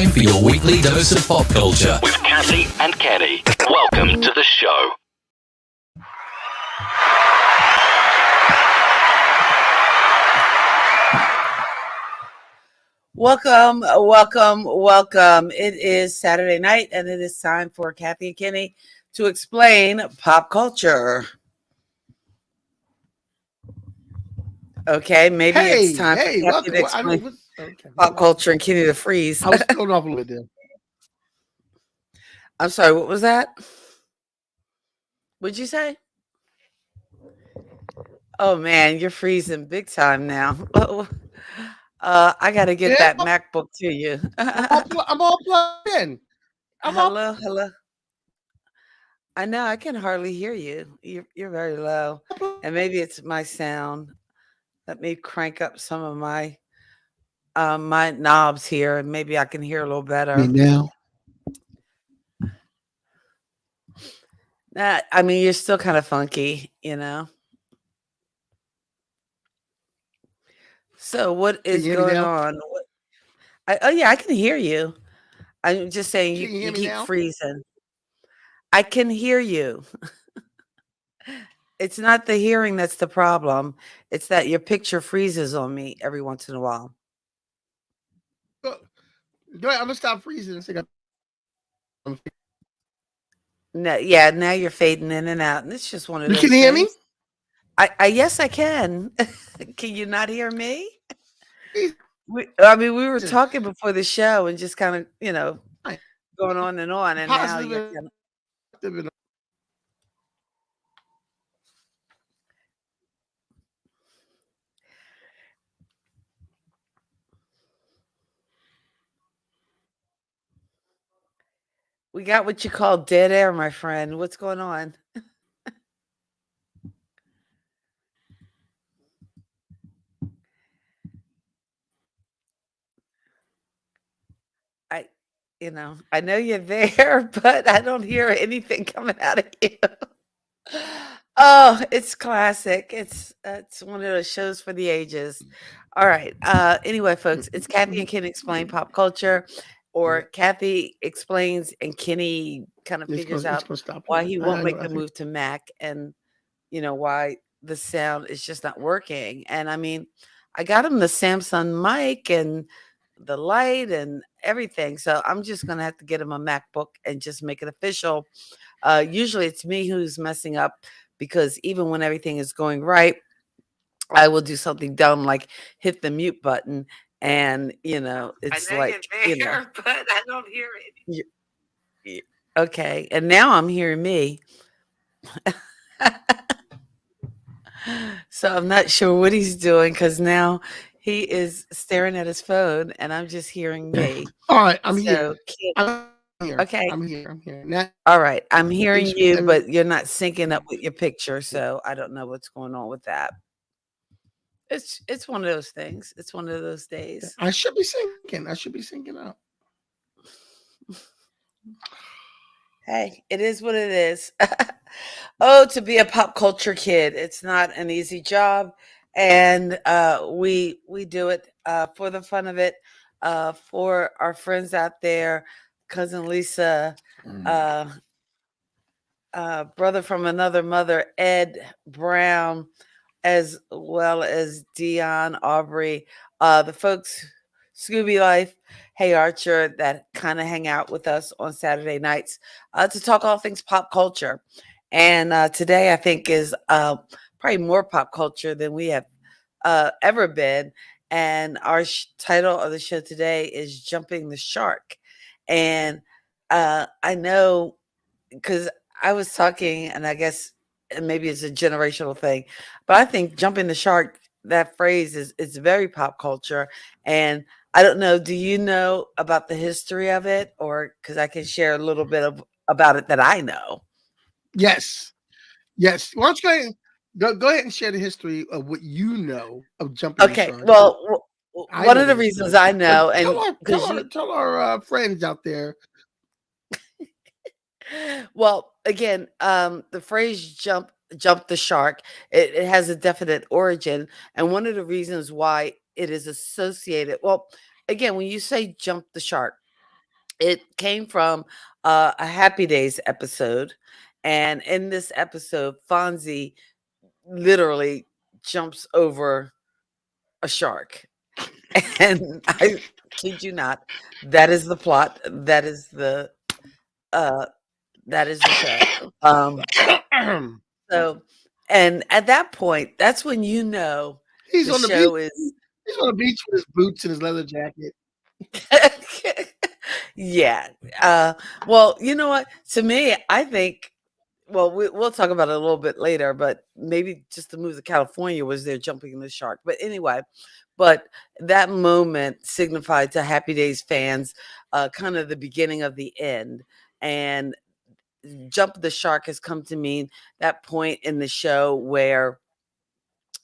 time for your weekly dose of pop culture with Kathy and Kenny. Welcome to the show. Welcome. It is Saturday night, and it is time for Kathy and Kenny to explain pop culture. Okay, maybe it's time for Kathy to welcome. I explain don't. Okay, pop culture and Kenny to freeze. I was thrown off a little bit there. I'm sorry, what was that? What'd you say? Oh man, you're freezing big time now. I got to get Yeah, that MacBook to you. I'm all plugged in. Hello. I know I can hardly hear you. You're very low, and maybe it's my sound. Let me crank up some of my knobs here, and maybe I can hear a little Me better. now. I mean, you're still kind of funky, you know. So what Can is you hear me going now? on? Oh yeah, I can hear you. I'm just saying you Can you you hear me keep now? freezing. I can hear you. It's not the hearing that's the problem. It's that your picture freezes on me every once in a while. Go ahead. I'm gonna stop freezing and say, No, yeah, now you're fading in and out, and it's just one of you can those hear me? things. I yes, I can. Can you not hear me? I mean, we were Jesus. talking before the show and just kind of, Fine. going on, and now Positive you're and kind of. negative and We got what you call dead air, my friend. What's going on? I, I know you're there, but I don't hear anything coming out of you. Oh, it's classic. It's one of those shows for the ages. All right. Anyway, folks, it's Kathy and Kenny explain pop culture, or Kathy explains and Kenny kind of figures it's out gonna stop why here. he I won't know. make I the think. move to Mac, and why the sound is just not working. And I mean, I got him the Samsung mic and the light and everything. So I'm just gonna have to get him a MacBook and just make it official. Usually it's me who's messing up, because even when everything is going right, I will do something dumb like hit the mute button, and I it's know you're like, there, but I don't hear it. Okay, and now I'm hearing me. So I'm not sure what he's doing, because now he is staring at his phone and I'm just hearing me. All right, I'm here. So, I'm here. okay. I'm here. I'm here. Now, All right. I'm hearing you, and but you're not syncing up with your picture. So I don't know what's going on with that. It's one of those things. It's one of those days. I should be syncing. I should be syncing up. Hey, it is what it is. Oh, to be a pop culture kid, it's not an easy job, and we do it for the fun of it, for our friends out there, cousin Lisa, uh, brother from another mother, Ed Brown, as well as Dion, Aubrey, the folks, Scooby Life, Hey Archer, that kind of hang out with us on Saturday nights to talk all things pop culture. And today, I think, is probably more pop culture than we have ever been. And our title of the show today is Jumping the Shark. And I know, because I was talking, and I guess maybe it's a generational thing, but I think jumping the shark, that phrase is very pop culture. And I don't know, do you know about the history of it? Or because I can share a little bit about it that I know. Yes. Yes. Why don't you go ahead and share the history of what you know of jumping the Okay, shark. well, I one know of the the history, reasons I but know, tell and our because you, friends out there. well, again, the phrase jump the shark, it has a definite origin, and one of the reasons why it is associated, well, again, when you say jump the shark, It came from a Happy Days episode, and in this episode, Fonzie literally jumps over a shark. And I kid you not, that is the plot. Uh that is the show. Um so and at that point, that's when you know He's the on the beach. show is He's on the beach with his boots and his leather jacket. yeah. Well, you know what? To me, I think well, we'll talk about it a little bit later, but maybe just the move to California was there jumping the shark. But anyway, but that moment signified to Happy Days fans kind of the beginning of the end. And Jump the Shark has come to mean that point in the show where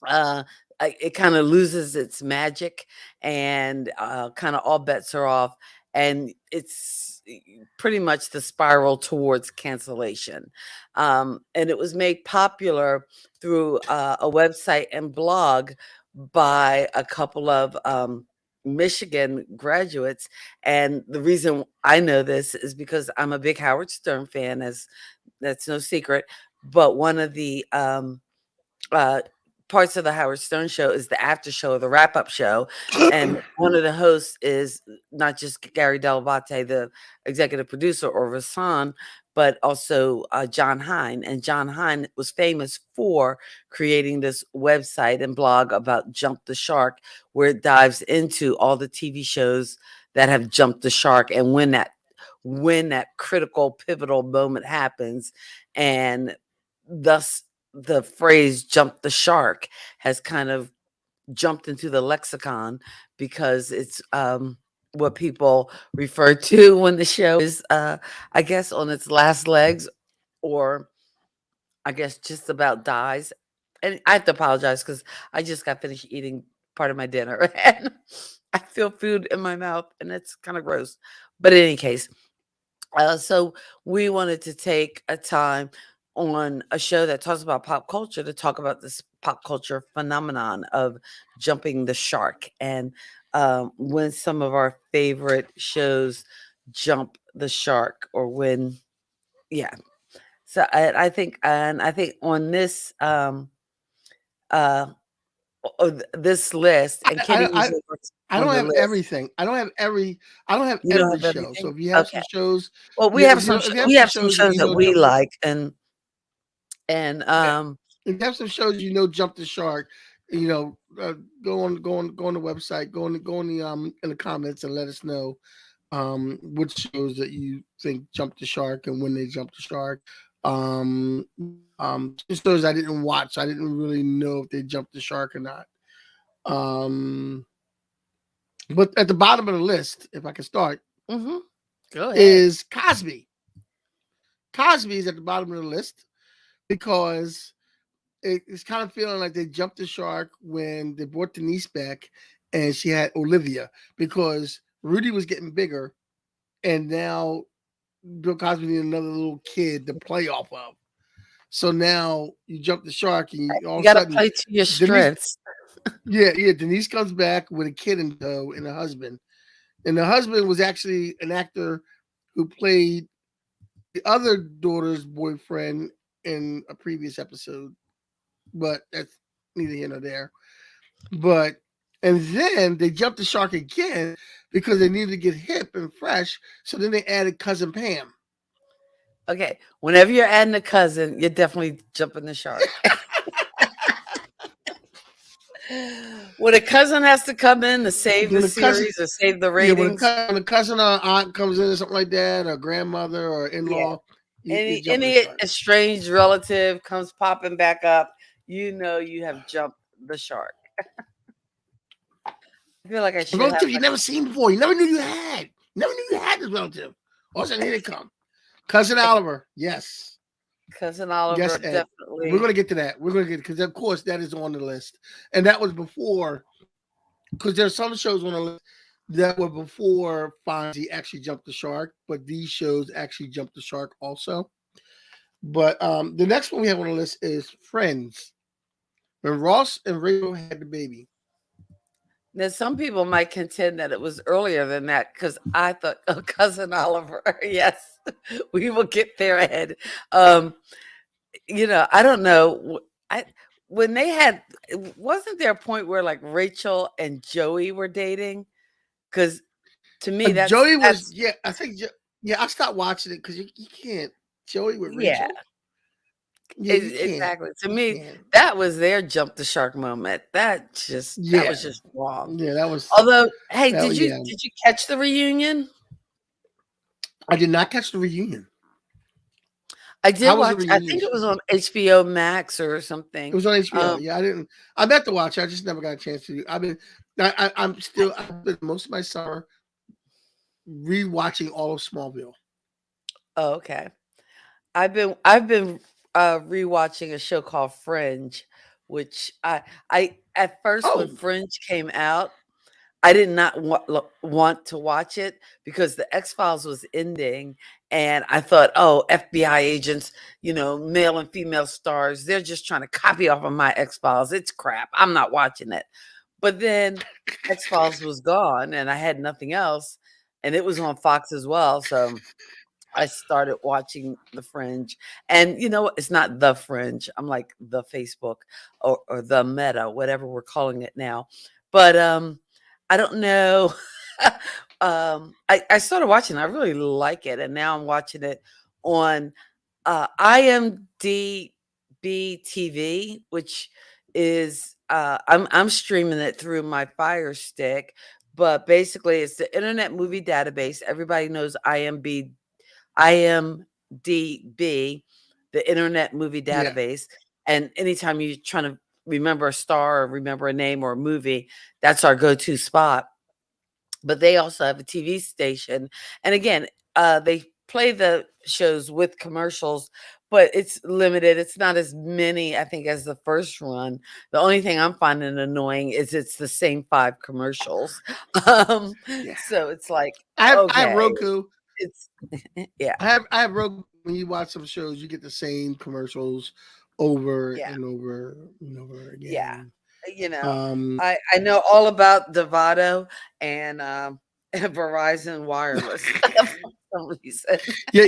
uh it kind of loses its magic and kind of all bets are off, and it's pretty much the spiral towards cancellation. And it was made popular through a website and blog by a couple of Michigan graduates. And the reason I know this is because I'm a big Howard Stern fan, as that's no secret. But one of the uh, parts of the Howard Stern show is the after show, the wrap up show, and one of the hosts is not just Gary Delabate, the executive producer, or Rasan, but also John Hine. And John Hine was famous for creating this website and blog about Jump the Shark, where it dives into all the TV shows that have jumped the shark and when that critical pivotal moment happens, and thus the phrase jump the shark has kind of jumped into the lexicon because it's what people refer to when the show is I guess on its last legs, or I guess just about dies. And I have to apologize because I just got finished eating part of my dinner and I feel food in my mouth and it's kind of gross. But in any case, so we wanted to take a time on a show that talks about pop culture to talk about this pop culture phenomenon of jumping the shark, and when some of our favorite shows jump the shark, or when yeah. So I think on this uh this list, and Kenny I usually works I on don't the have list. everything. I don't have You don't every have show. So everything, if you have some okay. shows, Well, yeah, if you have we some have some shows that shows you that know we jump, like, and yeah, if you have some shows you know jump the shark, you know, go on the website, go on the in the comments and let us know which shows that you think jumped the shark and when they jumped the shark. Some shows I didn't watch, I didn't really know if they jumped the shark or not. Um, but at the bottom of the list, if I can start, mhm. Go ahead. is Cosby. Cosby is at the bottom of the list because it's kind of feeling like they jumped the shark when they brought Denise back and she had Olivia, because Rudy was getting bigger and now Bill Cosby needed another little kid to play off of. So now you jump the shark and all You of a gotta sudden play to your Denise, strengths. yeah, Denise comes back with a kid in tow and a husband. And the husband was actually an actor who played the other daughter's boyfriend in a previous episode, but that's neither here nor there. But and then they jumped the shark again because they needed to get hip and fresh. So then they added cousin Pam. Okay, whenever you're adding a cousin, you're definitely jumping the shark. When a cousin has to come in to save the When the cousin, series or save the yeah, ratings, when a cousin or aunt comes in or something like that, or grandmother or in yeah. law, you're jumping the Any shark. estranged relative comes popping back up, you know you have jumped the shark. I feel like I A should have relative you never seen before, you never knew you had, never knew you had this relative. All of a sudden, here they come. Cousin Oliver, yes. cousin Oliver Yes, Ed. We're definitely. gonna get to that. We're gonna get, because of course that is on the list, and that was before, because there's some shows on the list that were before Fonzie actually jumped the shark, but these shows actually jumped the shark also. But the next one we have on the list is Friends. When Ross and Rachel had the baby. Now, some people might contend that it was earlier than that because I thought, oh, Cousin Oliver. Yes, we will get there ahead. Um, I don't know. I when they had, wasn't there a point where like Rachel and Joey were dating? Because to me, Joey was, that's yeah, I think, yeah, I stopped watching it because you can't. Joey with yeah, Rachel? Yeah, you can't. exactly. To You me, can't. that was their jump the shark moment. That Yeah, was just wrong. yeah, Although, hey, that was, yeah. did you catch the reunion? I did not catch the reunion. I did How was the watch. I reunion think it show? was on HBO Max or It something. was on HBO. Um, Yeah, I didn't. I meant to watch it. I just never got a chance to. I mean, I'm still. I spent most of my summer rewatching all of Smallville. oh, okay. I've been rewatching a show called Fringe, which I at first when Oh, Fringe came out, I did not want to watch it because the X Files was ending, and I thought, oh, FBI agents, male and female stars, they're just trying to copy off of my X Files. It's crap. I'm not watching it. But then X Files was gone, and I had nothing else, and it was on Fox as well. So I started watching The Fringe, and you know what? It's not The Fringe. I'm like the Facebook or the Meta, whatever we're calling it now. But I don't know. I started watching. I really like it, and now I'm watching it on IMDb TV, which is I'm streaming it through my Fire Stick. But basically, it's the Internet Movie Database. Everybody knows IMDb, the Internet Movie yeah, Database. And anytime you're trying to remember a star or remember a name or a movie, that's our go-to spot. But they also have a TV station. And again, they play the shows with commercials, but it's limited. It's not as many, I think, as the first run. The only thing I'm finding annoying is it's the same five commercials. Um, yeah. so it's like, I have okay, Roku. it's yeah, I have Roku. When you watch some shows, you get the same commercials over yeah. and over and over Yeah, again. you know, Um, I know all about Devado and, Verizon Wireless for some reason. yeah,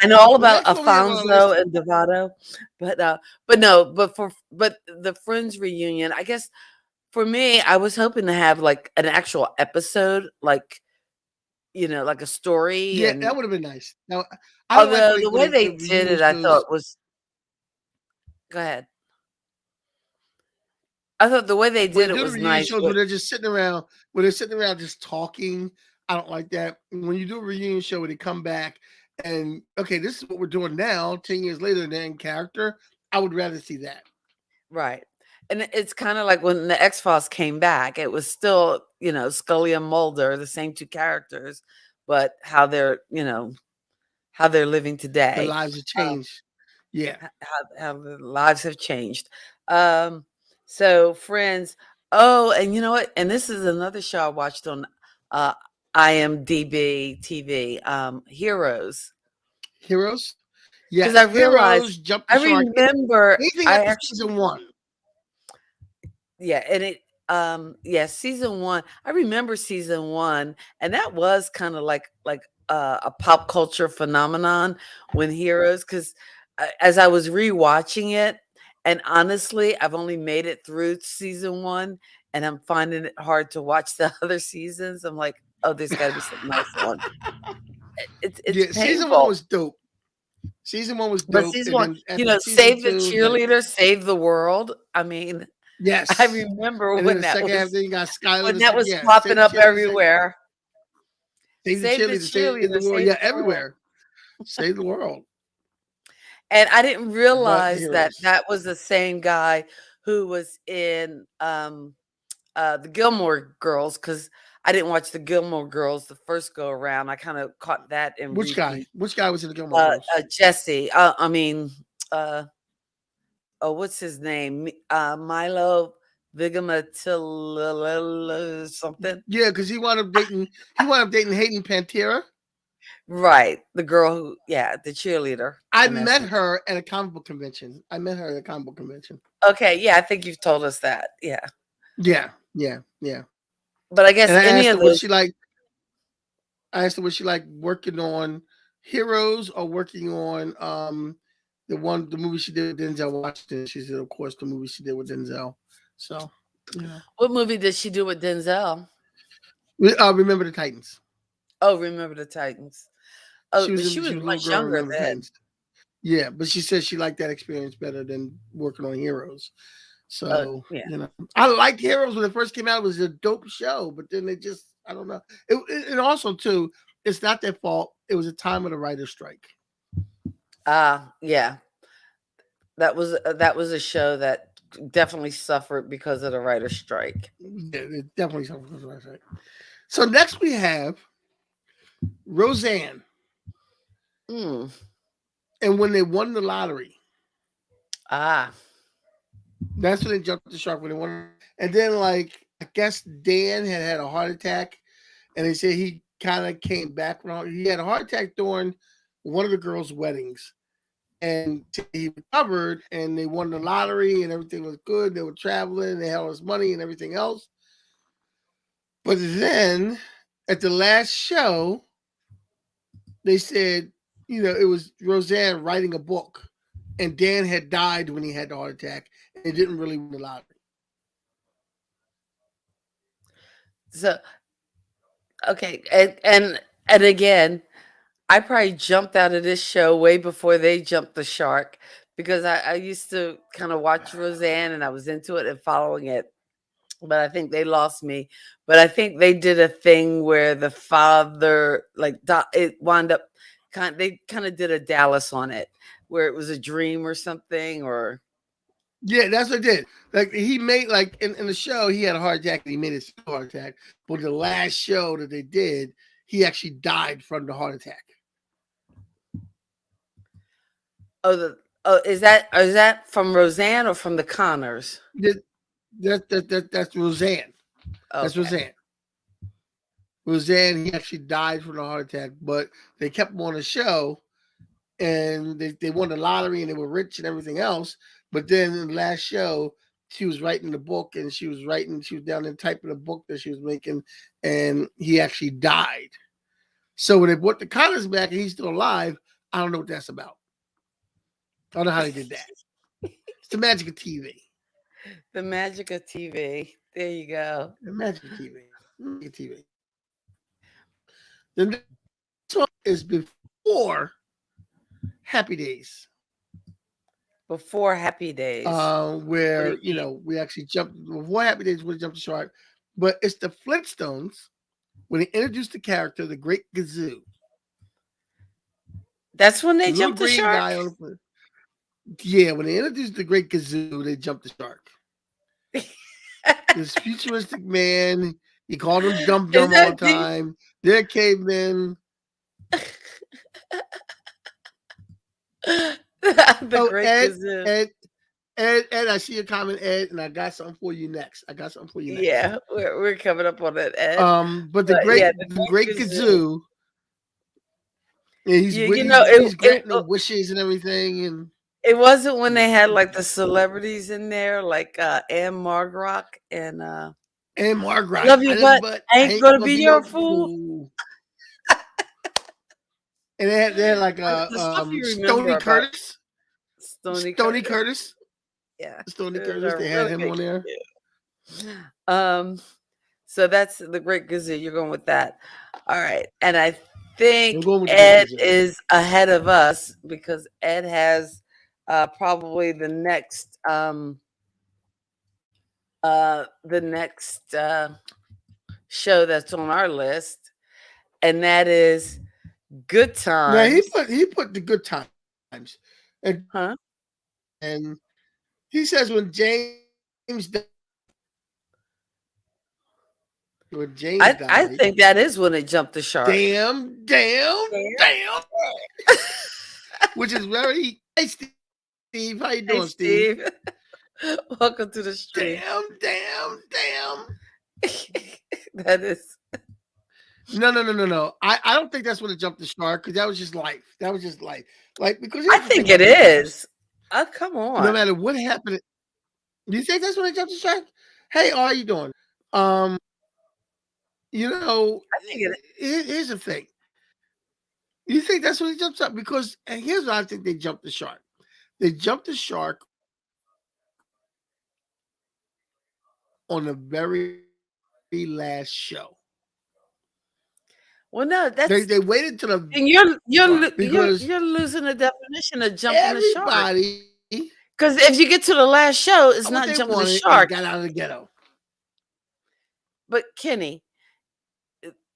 I know all the about next one we have on our list. Afonso and Devado, but no, but the Friends reunion, I guess for me, I was hoping to have, like, an actual episode, like, like a story Yeah, that and would have been nice. Now, I don't like although the when way the they did reunion it, I shows. thought was go ahead. I thought the way they When did they it do the was reunion nice shows where with they're just sitting around, where they're sitting around just talking, I don't like that. When you do a reunion show where they come back and okay, this is what we're doing now, 10 years later, and they're in character. I would rather see that. right. And it's kind of like when the X-Files came back, it was still, Scully and Mulder, the same two characters, but how they're living The today, lives have um, changed. Yeah. how their lives have changed. Um, so Friends. Oh, and you know what? And this is another show I watched on uh, IMDb TV, Heroes, Heroes. because I Yes. realized Heroes, Jump the I Shark. remember Anything I after actually season one. yeah, and yeah, season 1. I remember season 1, and that was kind of like a pop culture phenomenon when Heroes, because as I was rewatching it, and honestly, I've only made it through season 1, and I'm finding it hard to watch the other seasons. I'm like, oh, there's got to be something else on. It's Yeah, season one painful. was dope. Season one was But dope. season And 1, then after season save the two, it's like, cheerleader, save the world. I mean, I yes. remember And then when the that second half, was then you got Skylar. when The that second, was yeah, popping save the up cheerleader, everywhere. save the Save the cheerleader, save the cheerleader, world. save Yeah, the world. everywhere. Save the world. And I didn't But realize that Heroes. that was the same guy who was in, the Gilmore Girls, because I didn't watch the Gilmore Girls the first go around. I kinda caught that in Which guy? repeat. Which guy was in the Gilmore Girls? Jesse, I mean, uh, oh, what's his name? Milo Vigamatil something? Yeah, because he wound up dating Hayden Pantera. Right. The girl who, yeah, the cheerleader. I In met essence. her at a comic book convention. Okay. Yeah, I think you've told us that. Yeah. Yeah, yeah, yeah. But I And guess I any asked her of what those. she like. I asked her what she like working on Heroes or working on the movie she did with Denzel Washington. She said, of course, the movie she did with Denzel. So, you know, What movie did she do with Denzel? Remember the Titans. Oh, Remember the Titans. Oh, but she She was was a little much girl. In younger Remember the then. Titans. Yeah, but she said she liked that experience better than working on Heroes. So, Yeah. you know, I liked Heroes when it first came out. It was a dope show, but then they just, I don't know. And also, too, it's not their fault. It was a time of the writer's strike. Yeah. That was a show that definitely suffered because of the writer's strike. Yeah, it definitely something was the writer's strike. So next we have Roseanne. Mm. And when they won the lottery, Ah. that's when they jumped the shark when they won. And then, like, I guess Dan had a heart attack, and they said he kind of came back from. He had a heart attack during one of the girls' weddings, and he recovered, and they won the lottery, and everything was good. They were traveling, they had all this money and everything else. But then, at the last show, they said, you know, it was Roseanne writing a book, and Dan had died when he had the heart attack, and they didn't really win the lottery. So okay, and again, I probably jumped out of this show way before they jumped the shark because I used to kind of watch Roseanne and I was into it and following it. But I think they lost me. But I think they did a thing where the father, like, it wound up they kind of did a Dallas on it, where it was a dream or something, or Yeah, that's what it did. Like he made like in the show, he had a heart attack and he made his heart attack. But the last show that they did, he actually died from the heart attack. is that from Roseanne or from the Connors? That's Roseanne. That's Okay. Roseanne. Roseanne, he actually died from the heart attack, but they kept him on the show and they won the lottery and they were rich and everything else. But then in the last show, she was writing the book and she was down there typing the book that she was making, and he actually died. So when they brought the Connors back and he's still alive, I don't know what that's about. I don't know how they did that. It's the magic of TV. The magic of TV. There you go. The magic of TV. Magic of TV. The next one is before Happy Days. Before Happy Days. What do Where you mean? we actually jumped before Happy Days. We jumped the shark, but it's the Flintstones when they introduced the character, the Great Gazoo, That's when the they little jumped the green shark? guy on the. Yeah, when they introduced the Great Gazoo, they jumped the shark. This futuristic man, he called him Dum Is Dum all that the time. They're cavemen. the Oh, Great Gazoo? Ed, I see your comment, Ed, and I got something for you next. Yeah, we're coming up on it, Ed. But But yeah, the the Great Great Gazoo. Gazoo, and he's granting them wishes and everything, and it wasn't when they yeah. had like the celebrities in there, like Anne Margrock and And Margaret, Love I You, love you, but but I I ain't ain't gonna gonna be be your no fool. fool. And they had like The stuff you remember Stony about Curtis. Stony Stony Curtis. Curtis. Yeah, Stony it was Curtis. a They had really him good on there. cue. So that's the Great Gazoo. You're going with that. All right. And I I'm think going with the Great Ed Gazoo. is ahead of us because Ed has probably the next show that's on our list, and that is Good Now Times. he put the good times, Huh? and he says when James I died, think that is when it jumped the shark. damn, which is very. Hey, Steve, how you Hey, doing, Steve? Steve. Welcome to the stream. Damn. That is. No. I don't think that's when it jumped the shark because that was just life. That was just life. Like because I here's the thing think it about these shows. is. Oh, come No on. matter what happened, do you think that's when it jumped the shark? Hey, how are you doing? Um, you know, I think it. here's the thing. You think that's when it jumps up? Because and here's what I think they jumped the shark. They jumped the shark on the very last show. Well, no, They that's they waited to the and part because you're losing the definition of jumping the shark. everybody Because if you get to the last show, it's what not they jumping the wanted is shark. got out of the ghetto. But Kenny,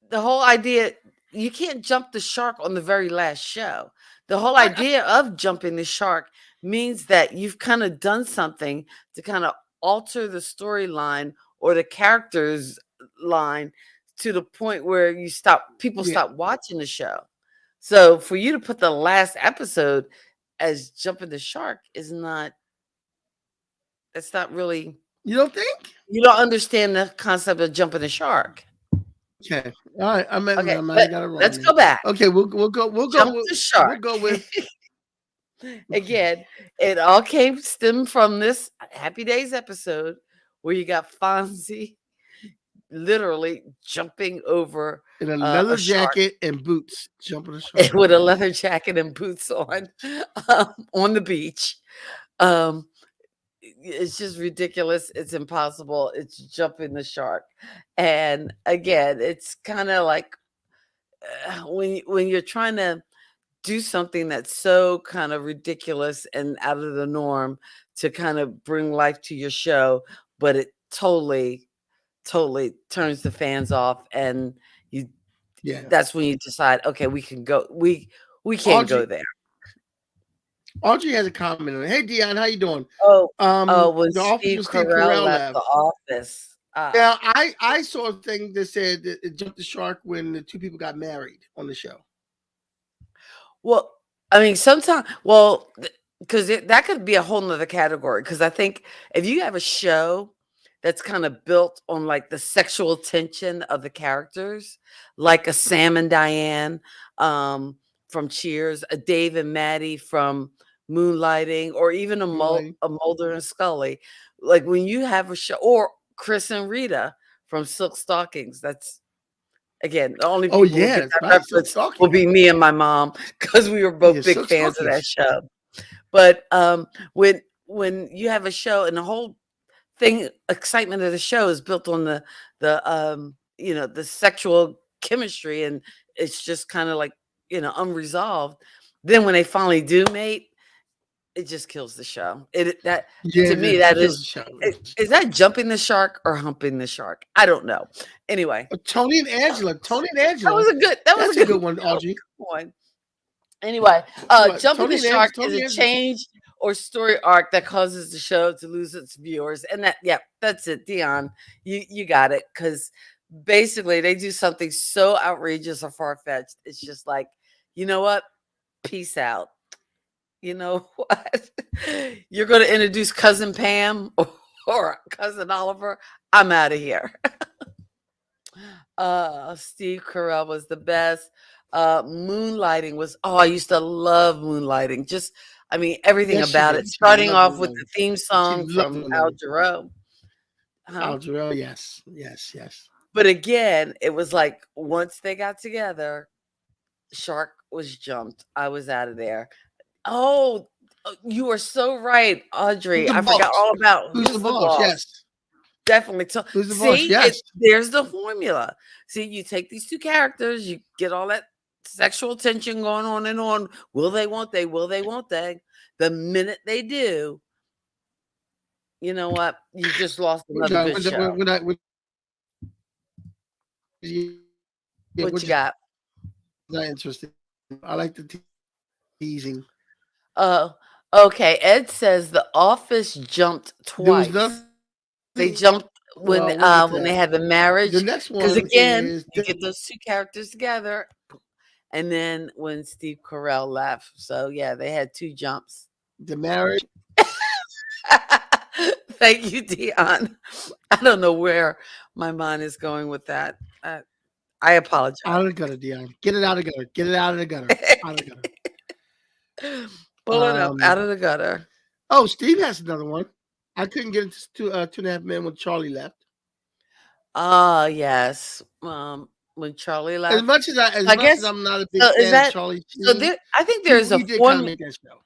the whole idea you can't jump the shark on the very last show. The whole I idea of jumping the shark means that you've kind of done something to kind of alter the storyline or the characters line to the point where people yeah, stop watching the show. So for you to put the last episode as jumping the shark is not that's not really you don't think? you don't understand the concept of jumping the shark. Okay, all right. Okay, I might but have got it wrong let's then. go back. Okay, Jump the we'll shark. go with Again, it all came stem from this Happy Days episode where you got Fonzie literally jumping over in a a leather shark jacket and boots, jumping the shark. with a leather jacket and boots on the beach. Um, it's just ridiculous. It's impossible. It's jumping the shark. And again, it's kind of like when you're trying to do something that's so kind of ridiculous and out of the norm to kind of bring life to your show, but it totally turns the fans off and you Yeah, that's when you decide, okay, we can't go Audrey. there. Audrey has a comment on it. Hey Dion, how you doing? Oh, when The office Steve with Steve Carell Carell left the left. office. Yeah, I saw a thing that said that it jumped the shark when the two people got married on the show. Well, I mean, sometimes, well, because that could be a whole nother category. Because I think if you have a show that's kind of built on like the sexual tension of the characters, like a Sam and Diane from Cheers, a Dave and Maddie from Moonlighting, or even Moonlighting. A Mulder and Scully, like when you have a show, or Chris and Rita from Silk Stockings, that's again, the only Oh people who yeah, get that's that right. Silk reference will Stockings. be me and my mom because we were Yeah, both big Silk fans of that Stockings. show. But when you have a show and the whole thing excitement of the show is built on the sexual chemistry and it's just kind of like unresolved, then when they finally do mate, it just kills the show. It that Yeah, to me it that kills is the show. is that jumping the shark or humping the shark? I don't know. Anyway, Tony and Angela. Tony and that Angela. was a good that was That's a a good good one, show. Audrey. Come on. Anyway, What? jumping the shark is Tony a and Angela. change or story arc that causes the show to lose its viewers. And that's it, Dion. You got it. Because basically they do something so outrageous or far-fetched. It's just like, you know what? Peace out. You know what? You're gonna introduce cousin Pam or cousin Oliver. I'm out of here. Steve Carell was the best. Moonlighting was I used to love Moonlighting. Just I mean everything Yes, she about it. did. She Starting loved off with the Moonlighting. theme She song loved from Al Moonlighting. Jarreau. Huh? Algerelle, yes. But again, it was like once they got together, Shark was jumped. I was out of there. Oh, you are so right, Who's Audrey. the I forgot boss? all about Who's the Who's the boss? Boss. Yes. Definitely. So, Who's the boss? see, Yes. there's the formula. See, you take these two characters, you get all that sexual tension going on and on. Will they, won't they? Will they, won't they? The minute they do, you know what? You just lost another good show. Yeah, What which you is got? not interesting. I like the teasing. Uh, okay. Ed says The Office jumped There was twice. nothing. They jumped Well, we'll get to when they that. had the The marriage. next Because one again, is you get those two characters together. And then when Steve Carell left. So yeah, they had two jumps. the marriage. Thank you, Dion. I don't know where my mind is going with that. I apologize. Out of the gutter, Dion. Get it out of the gutter. Get it out of the gutter. Out of the gutter. Pull it up out Um. of the gutter. Oh, Steve has another one. I couldn't get into 2.5 Men when Charlie left. Ah, yes. When Charlie As left. much as I, as I much as guess I'm not a big so. Is fan of that Charlie so? Sheen, I think he there's a he did kind of form. make that show.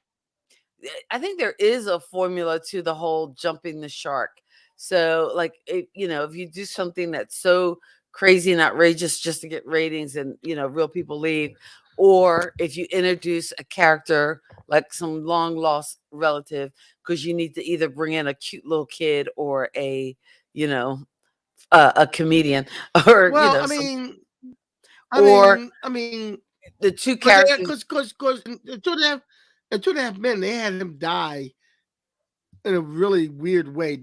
I think there is a formula to the whole jumping the shark. So, like, if you do something that's so crazy and outrageous just to get ratings and, real people leave, or if you introduce a character like some long lost relative, because you need to either bring in a cute little kid or you know, a comedian or, Well, some, I or mean, I mean, the two because characters. because in 2.5 Men they had him die in a really weird way.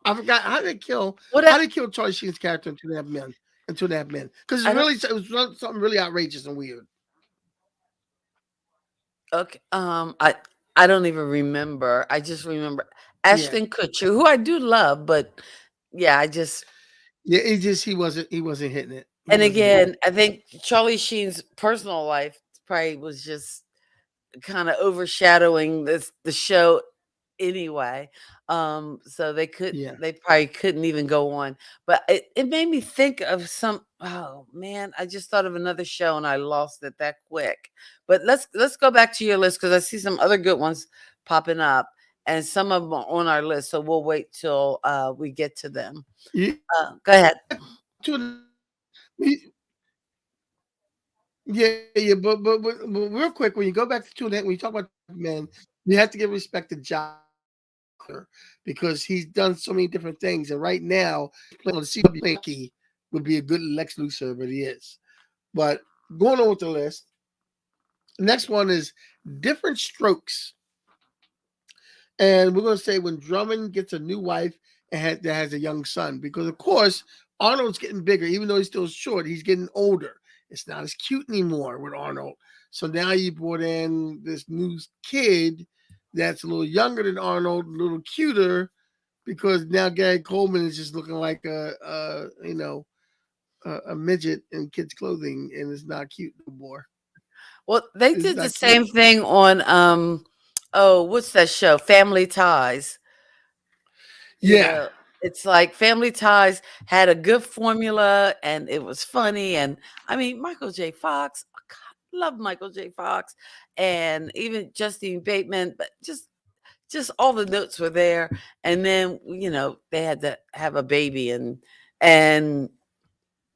I forgot What how I, they kill Charlie Sheen's character in 2.5 Men. In 2.5 Men, because I don't, it was something really outrageous and weird. okay. I don't even remember. I just remember Yeah, Ashton Kutcher, who I do love, but yeah, I just yeah. He wasn't hitting it. He and wasn't hitting again, it. I think Charlie Sheen's personal life probably was just kind of overshadowing the show anyway. So Yeah. they probably couldn't even go on. But it made me think of some oh man, I just thought of another show and I lost it that quick. But let's go back to your list because I see some other good ones popping up and some of them are on our list. So we'll wait till we get to them. You, Go ahead. two, yeah. But real quick, when you go back to 2.5, when you talk about men, you have to give respect to John because he's done so many different things. And right now, playing on the CW would be a good Lex Luthor, but he is. But going on with the list, the next one is Different Strokes. And we're going to say when Drummond gets a new wife and that has a young son, because of course, Arnold's getting bigger, even though he's still short, he's getting older. It's not as cute anymore with Arnold. So now you brought in this new kid that's a little younger than Arnold, a little cuter, because now Gary Coleman is just looking like a midget in kids' clothing, and it's not cute no more. Well, they It's did the not cute. same thing on oh, what's that show? Family Ties. You Yeah. know, it's like Family Ties had a good formula and it was funny. And I mean, Michael J. Fox, oh God, love Michael J. Fox, and even Justine Bateman, but just all the notes were there. And then they had to have a baby and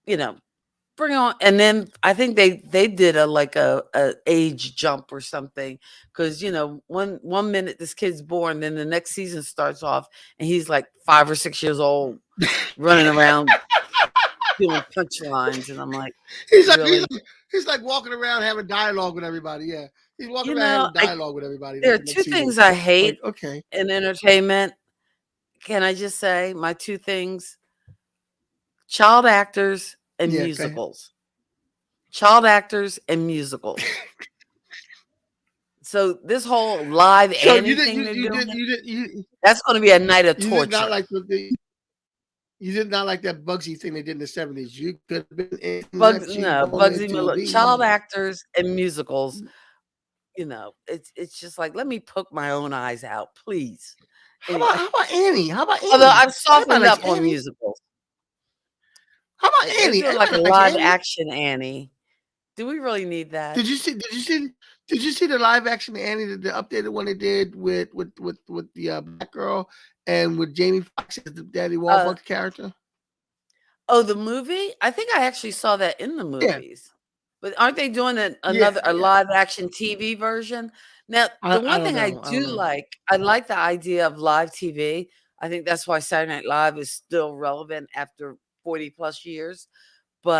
you know bring on, and then I think they did a age jump or something because one minute this kid's born, then the next season starts off and he's like 5 or 6 years old, running around doing punchlines, and I'm like, He's like he's really? like he's like walking around having dialogue with everybody. Yeah, he's walking You around know, having dialogue with everybody. there Like are the next two season. things I hate Like okay, in entertainment. Can I just say my two things? Child actors and yeah, go ahead. musicals. Child actors and musicals. So this whole live So you Annie did thing you they're you doing, did you did you that's gonna be a night of you did not torture. like you did not like that Bugsy thing they did in the 70s. You could have been in Bugs what you no, wanted Bugsy to Malone, be. child actors and musicals, it's just like, let me poke my own eyes out, please. Anyway, How about Annie? How about although Annie? I've Everybody softened likes up on Annie. musicals. How about They're Annie? doing like a Everybody likes live Annie. action Annie. Do we really need that? Did you see the live action Annie, the updated one they did with the black girl and with Jamie Foxx as the Daddy Uh, Warbucks character? oh, the movie? I think I actually saw that in the Yeah, movies. But aren't they doing yeah, a yeah. live action TV version? Now, I the I one don't thing I know. I don't do know. like, I like the idea of live TV. I think that's why Saturday Night Live is still relevant after 40 plus years.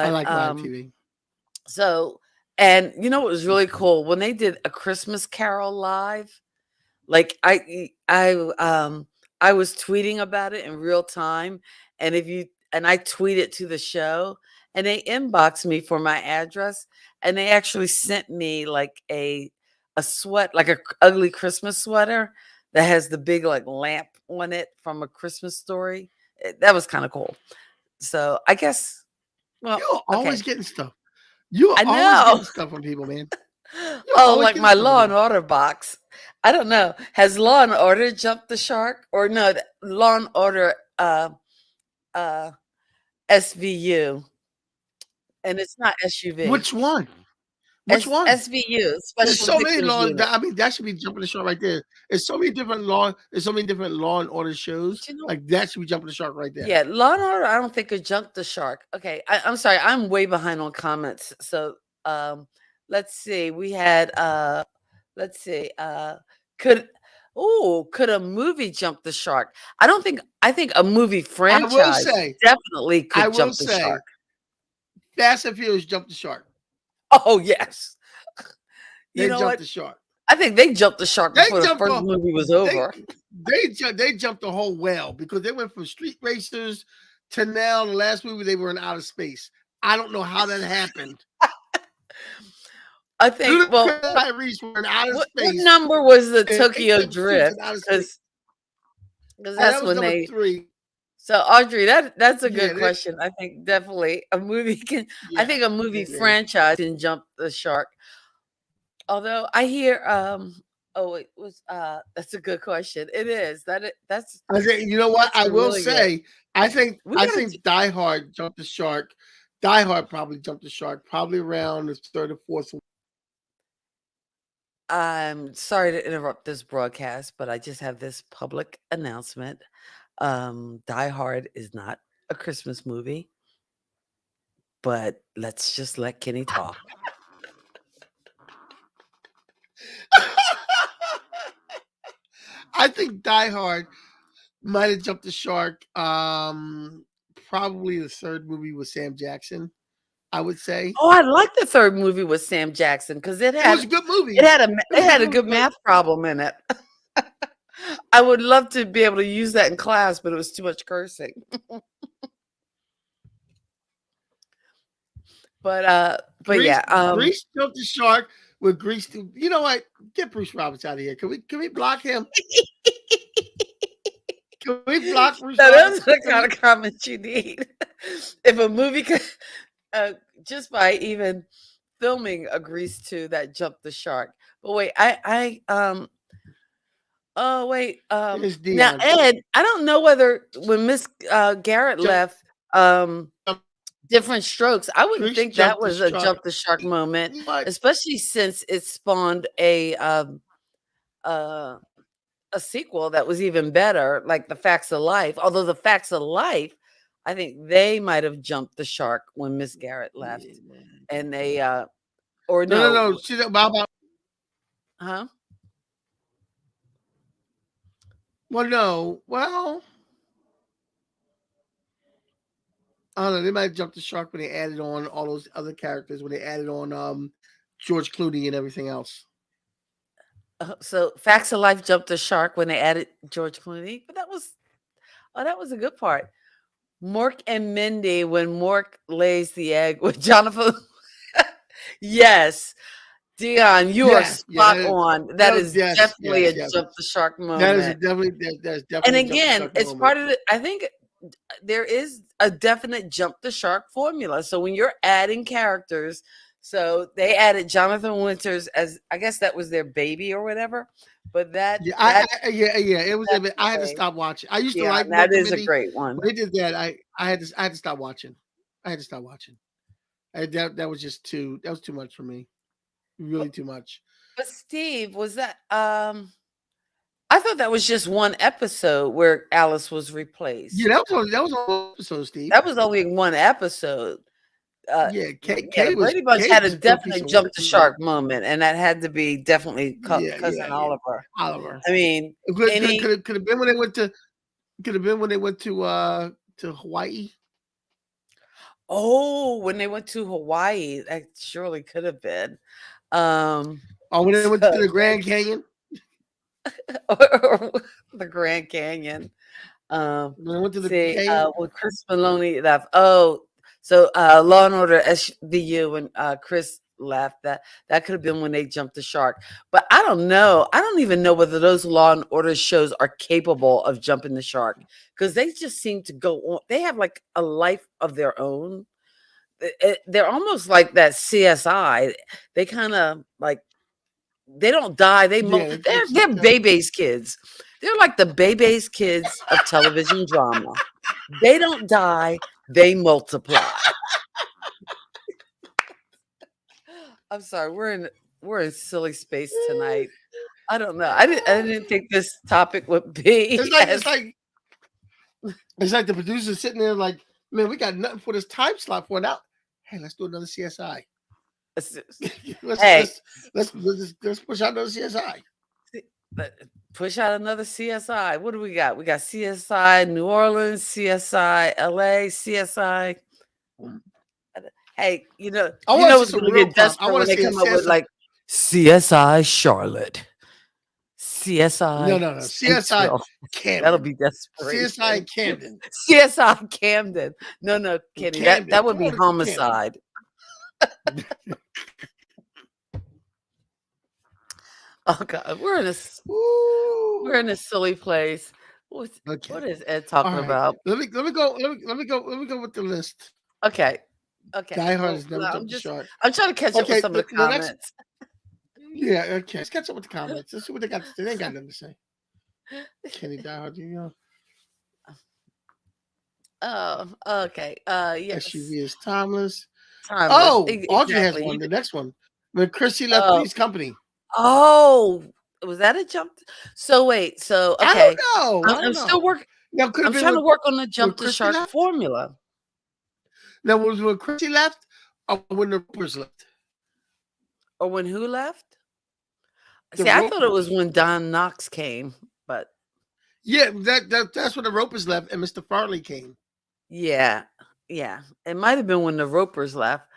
I But like live TV. so and you know what was really cool when they did a Christmas Carol live? Like I was tweeting about it in real time, and if you and I tweeted to the show, and they inboxed me for my address, and they actually sent me like a sweat, like a ugly Christmas sweater that has the big like lamp on it from A Christmas Story. That was kind of cool. So I guess, well, You're always okay. getting stuff. You are I always know. getting stuff from people, man. You're Oh, always like getting my stuff from Law and people. Order box. I don't know. Has Law and Order jumped the shark, or no? Law and Order uh SVU, and it's not SUV. Which one? Which one? SVU, There's Special so many Victims law. Unit. I mean, that should be jumping the shark right there. There's so many different law. There's so many different Law and Order shows. But you know, Like that should be jumping the shark right there. yeah, Law and Order. I don't think could jump the shark. Okay, I'm sorry. I'm way behind on comments. So let's see. We had let's see. Could could a movie jump the shark? I don't think. I think a movie I will franchise say, definitely I could will jump the say, shark. Fast and Furious jumped the shark. Oh yes. You They know jumped what? the shark. I think they jumped the shark They before the jumped first off. movie was They over. they jumped the whole whale because they went from street racers to now the last movie they were in outer space. I don't know how that happened. I think. Well, Ludacris and Tyrese were in outer what space, number was the and they Tokyo jumped suits in Drift? outer space. Because And that's that was when number they. 3. So Audrey, that's a Yeah, good question. I think definitely a movie can. I yeah, think a movie yeah, man. franchise can jump the shark. Although I hear, oh, it was that's a good question. It is that's I think you know what that's I will really good. say. I think We I gotta. think Die Hard jumped the shark. Die Hard probably jumped the shark, probably around the third or fourth. I'm sorry to interrupt this broadcast, but I just have this public announcement. Die Hard is not a Christmas movie, but let's just let Kenny talk. I think Die Hard might have jumped the shark. Probably the third movie with Sam Jackson. I would say Oh, I like the third movie with Sam Jackson because it was a good movie. It was it a had good a movie, good but math problem in it. I would love to be able to use that in class, but it was too much cursing. But Grease yeah, Grease jumped the shark with Grease. You know what? Get Bruce Roberts out of here. Can we block him? Can we block Bruce so those Roberts? are the kind of comments you need. If a movie could, just by even filming agrees to that jump the shark. But wait, oh wait, It's now Dion. Ed, I don't know whether when Miss Garrett Jump, left, different strokes. I wouldn't Grease think that jumped the was a shark. jump the shark moment, What? especially since it spawned uh, a sequel that was even better, like The Facts of Life. Although The Facts of Life, I think they might have jumped the shark when Miss Garrett left, and they or No. no, See that about huh? well, no. Well, I don't know. They might have jumped the shark when they added on all those other characters. When they added on George Clooney and everything else. So Facts of Life jumped the shark when they added George Clooney, but that was a good part. Mork and Mindy when Mork lays the egg with Jonathan. Yes, Dion, you are Yes, yeah, spot on. That is yes, definitely a yes. jump the shark That is moment. that's And definitely a jump the again, shark it's moment. part of it. I think there is a definite jump the shark formula. So when you're adding characters, so they added Jonathan Winters as I guess that was their baby or whatever. But Yeah, that yeah. It was. I had to definitely, stop watching. I used to yeah, like that Mork and is a Mindy. great one. When they did that, I had to stop watching. I had to stop watching. That was just too. That was too much for me. Really too much. But Steve, was that I thought that was just one episode where Alice was replaced. Yeah, that was on episode, Steve. That was only one episode. Yeah, Yeah, the Brady Bunch Kay had a was a good piece definite of jump work the too. shark moment, and that had to be definitely cousin Yeah. Oliver. Oliver. I mean, Could have been when they went to. Could have been when they went to Hawaii. oh, when they went to Hawaii, that surely could have been. Or when they went to So, the Grand Canyon. or the Grand Canyon. When they went to the See, canyon. when Chris Maloney left. Oh, so Law and Order SVU when Chris left. That could have been when they jumped the shark. But I don't know. I don't even know whether those Law and Order shows are capable of jumping the shark because they just seem to go on. They have like a life of their own. They're almost like that CSI. They kind of like they don't die. Yeah, They're Bebe's kids. They're like the Bebe's kids of television drama. They don't die. They multiply. I'm sorry. We're in silly space tonight. I don't know. I didn't think this topic would be. It's like the producer sitting there like, man, we got nothing for this time slot for an hour. Hey, let's do another CSI. let's push out another CSI. Push out another CSI. What do we got? We got CSI New Orleans, CSI LA, CSI. Hey, you know it's going to get desperate when they come up with like CSI Charlotte, CSI. No, CSI Camden. That'll be desperate. CSI Camden. CSI Camden. No, Kenny. That would be homicide. Oh God, we're in a silly place. What is Ed talking about? Let me go with the list. Okay. Die Hard has never jumped the shark. I'm trying to catch up with some of the comments. Yeah, okay. Let's catch up with the comments. Let's see what they got to say. They ain't got nothing to say. Kenny Die Hard, you know. Oh, okay. Yes. SUV is timeless. Oh, Audrey has one. The next one. When Chrissy left Three's Company. Oh, was that a jump? So wait. So okay. I don't know. I'm still working. I'm trying to work on the jump the shark formula. Now, was when Chrissy left, or when the Ropers left, or when who left? See, I thought it was when Don Knox came, but yeah, that's when the Ropers left and Mr. Farley came. Yeah, it might have been when the Ropers left,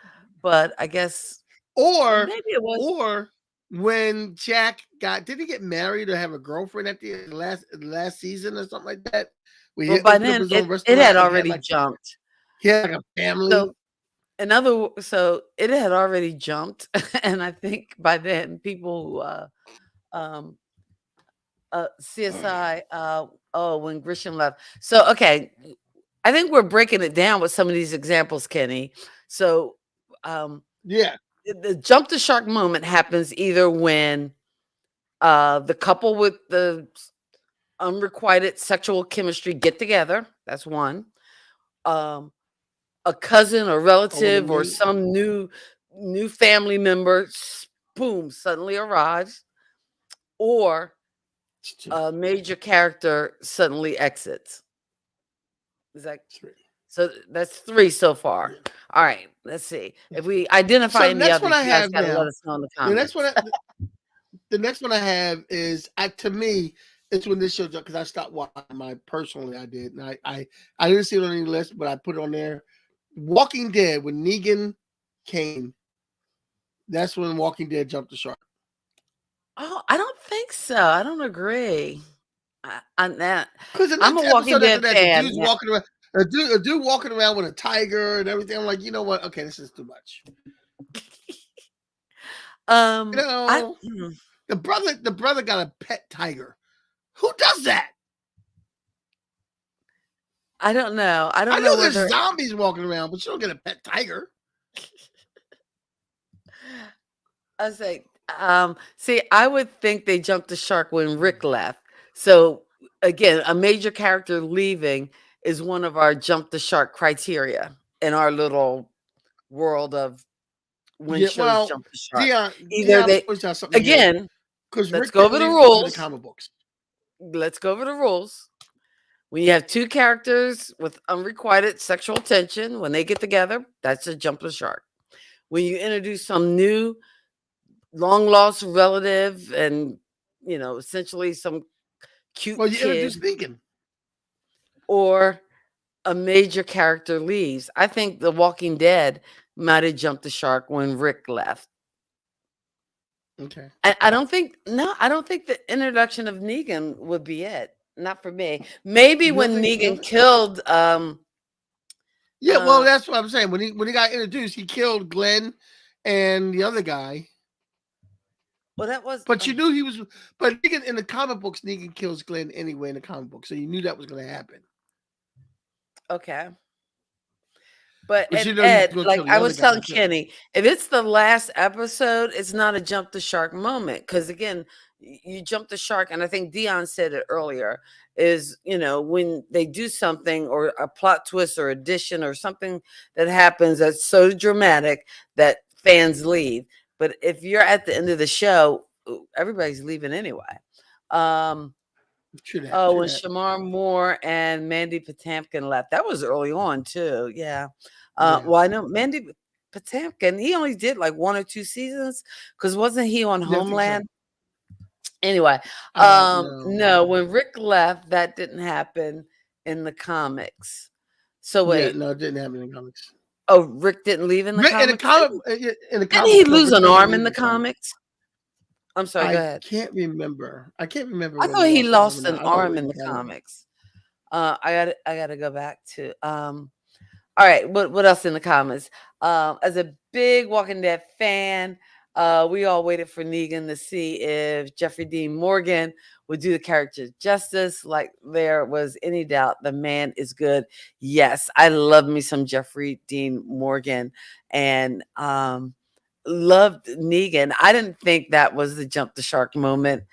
but I guess, or maybe it was, or when Jack did he get married or have a girlfriend at the last season or something like that? Well, by then it had already jumped. He had like a family. So it had already jumped, and I think by then people CSI when Grisham left. So okay, I think we're breaking it down with some of these examples, Kenny. So the jump the shark moment happens either when the couple with the unrequited sexual chemistry get together. That's one. A cousin or relative or some new family member, boom, suddenly arrives, or a major character suddenly exits. Is that 3? So that's 3 so far. Yeah. All right, let's see if we identify any others. You guys gotta let us know in the comments. The next one I have is to me. It's when this shows up because I stopped watching personally. I did, and I didn't see it on any list, but I put it on there. Walking Dead, when Negan came, that's when Walking Dead jumped the shark. Oh, I don't think so. I don't agree on that. I'm a Walking Dead fan. A dude walking around with a tiger and everything. I'm like, you know what? Okay, this is too much. The brother got a pet tiger. Who does that? I don't know. I know there's zombies walking around, but you don't get a pet tiger. I say, see, I would think they jumped the shark when Rick left. So again, a major character leaving is one of our jump the shark criteria in our little world of when shows jump the shark. Because let's go over the rules. The comic books. Let's go over the rules. When you have 2 characters with unrequited sexual tension, when they get together, that's a jump the shark. When you introduce some new long lost relative and essentially some cute kid, Negan. or a major character leaves. I think The Walking Dead might have jumped the shark when Rick left. Okay. I don't think the introduction of Negan would be it. Not for me. Maybe when Negan killed well, that's what I'm saying. When he got introduced, he killed Glenn and the other guy. Well, that was But you knew he was. But Negan, in the comic books, Negan kills Glenn anyway in the comic book, so you knew that was going to happen. okay. But But and you know he was Ed, going to like kill the I other was guy telling too. Kenny, if it's the last episode, it's not a jump the shark moment. Because again, you jump the shark, and I think Dion said it earlier, is when they do something or a plot twist or addition or something that happens that's so dramatic that fans leave. But if you're at the end of the show, everybody's leaving anyway. Um, Oh, True when that. Shamar Moore and Mandy Patinkin left. That was early on too. Yeah. Yeah. Well, I know Mandy Patinkin, he only did like one or two seasons because wasn't he on Yeah, I think so. Homeland? Anyway, I don't know. no, when Rick left, that didn't happen in the comics. So Yeah, wait, no, it didn't happen in the comics. oh, Rick didn't leave in the In the comics? comic, in the Didn't he comics, no, lose Rick an doesn't arm in leave the in the comics. comics? I'm sorry, go I ahead. can't remember. I can't remember I when he thought he lost the arm or lost an not. I know arm Rick in the had one. comics. I gotta go back to all right, what else in the comments? As a big Walking Dead fan, we all waited for Negan to see if Jeffrey Dean Morgan would do the character justice. Like there was any doubt, the man is good. Yes, I love me some Jeffrey Dean Morgan, and loved Negan. I didn't think that was the jump the shark moment.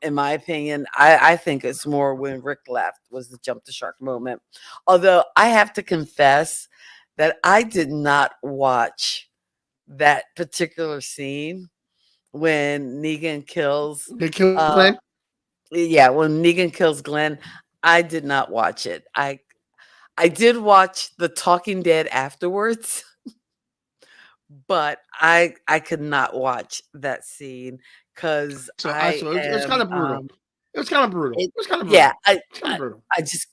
In my opinion, I think it's more when Rick left was the jump the shark moment. Although I have to confess that I did not watch that particular scene when Negan kills They killed uh Glenn. yeah, when Negan kills Glenn. I did not watch it. I did watch The Talking Dead afterwards, but I could not watch that scene because So I saw it was kind of brutal. It was kind of brutal. it It was kind of yeah, brutal. I It's kind I of brutal. I just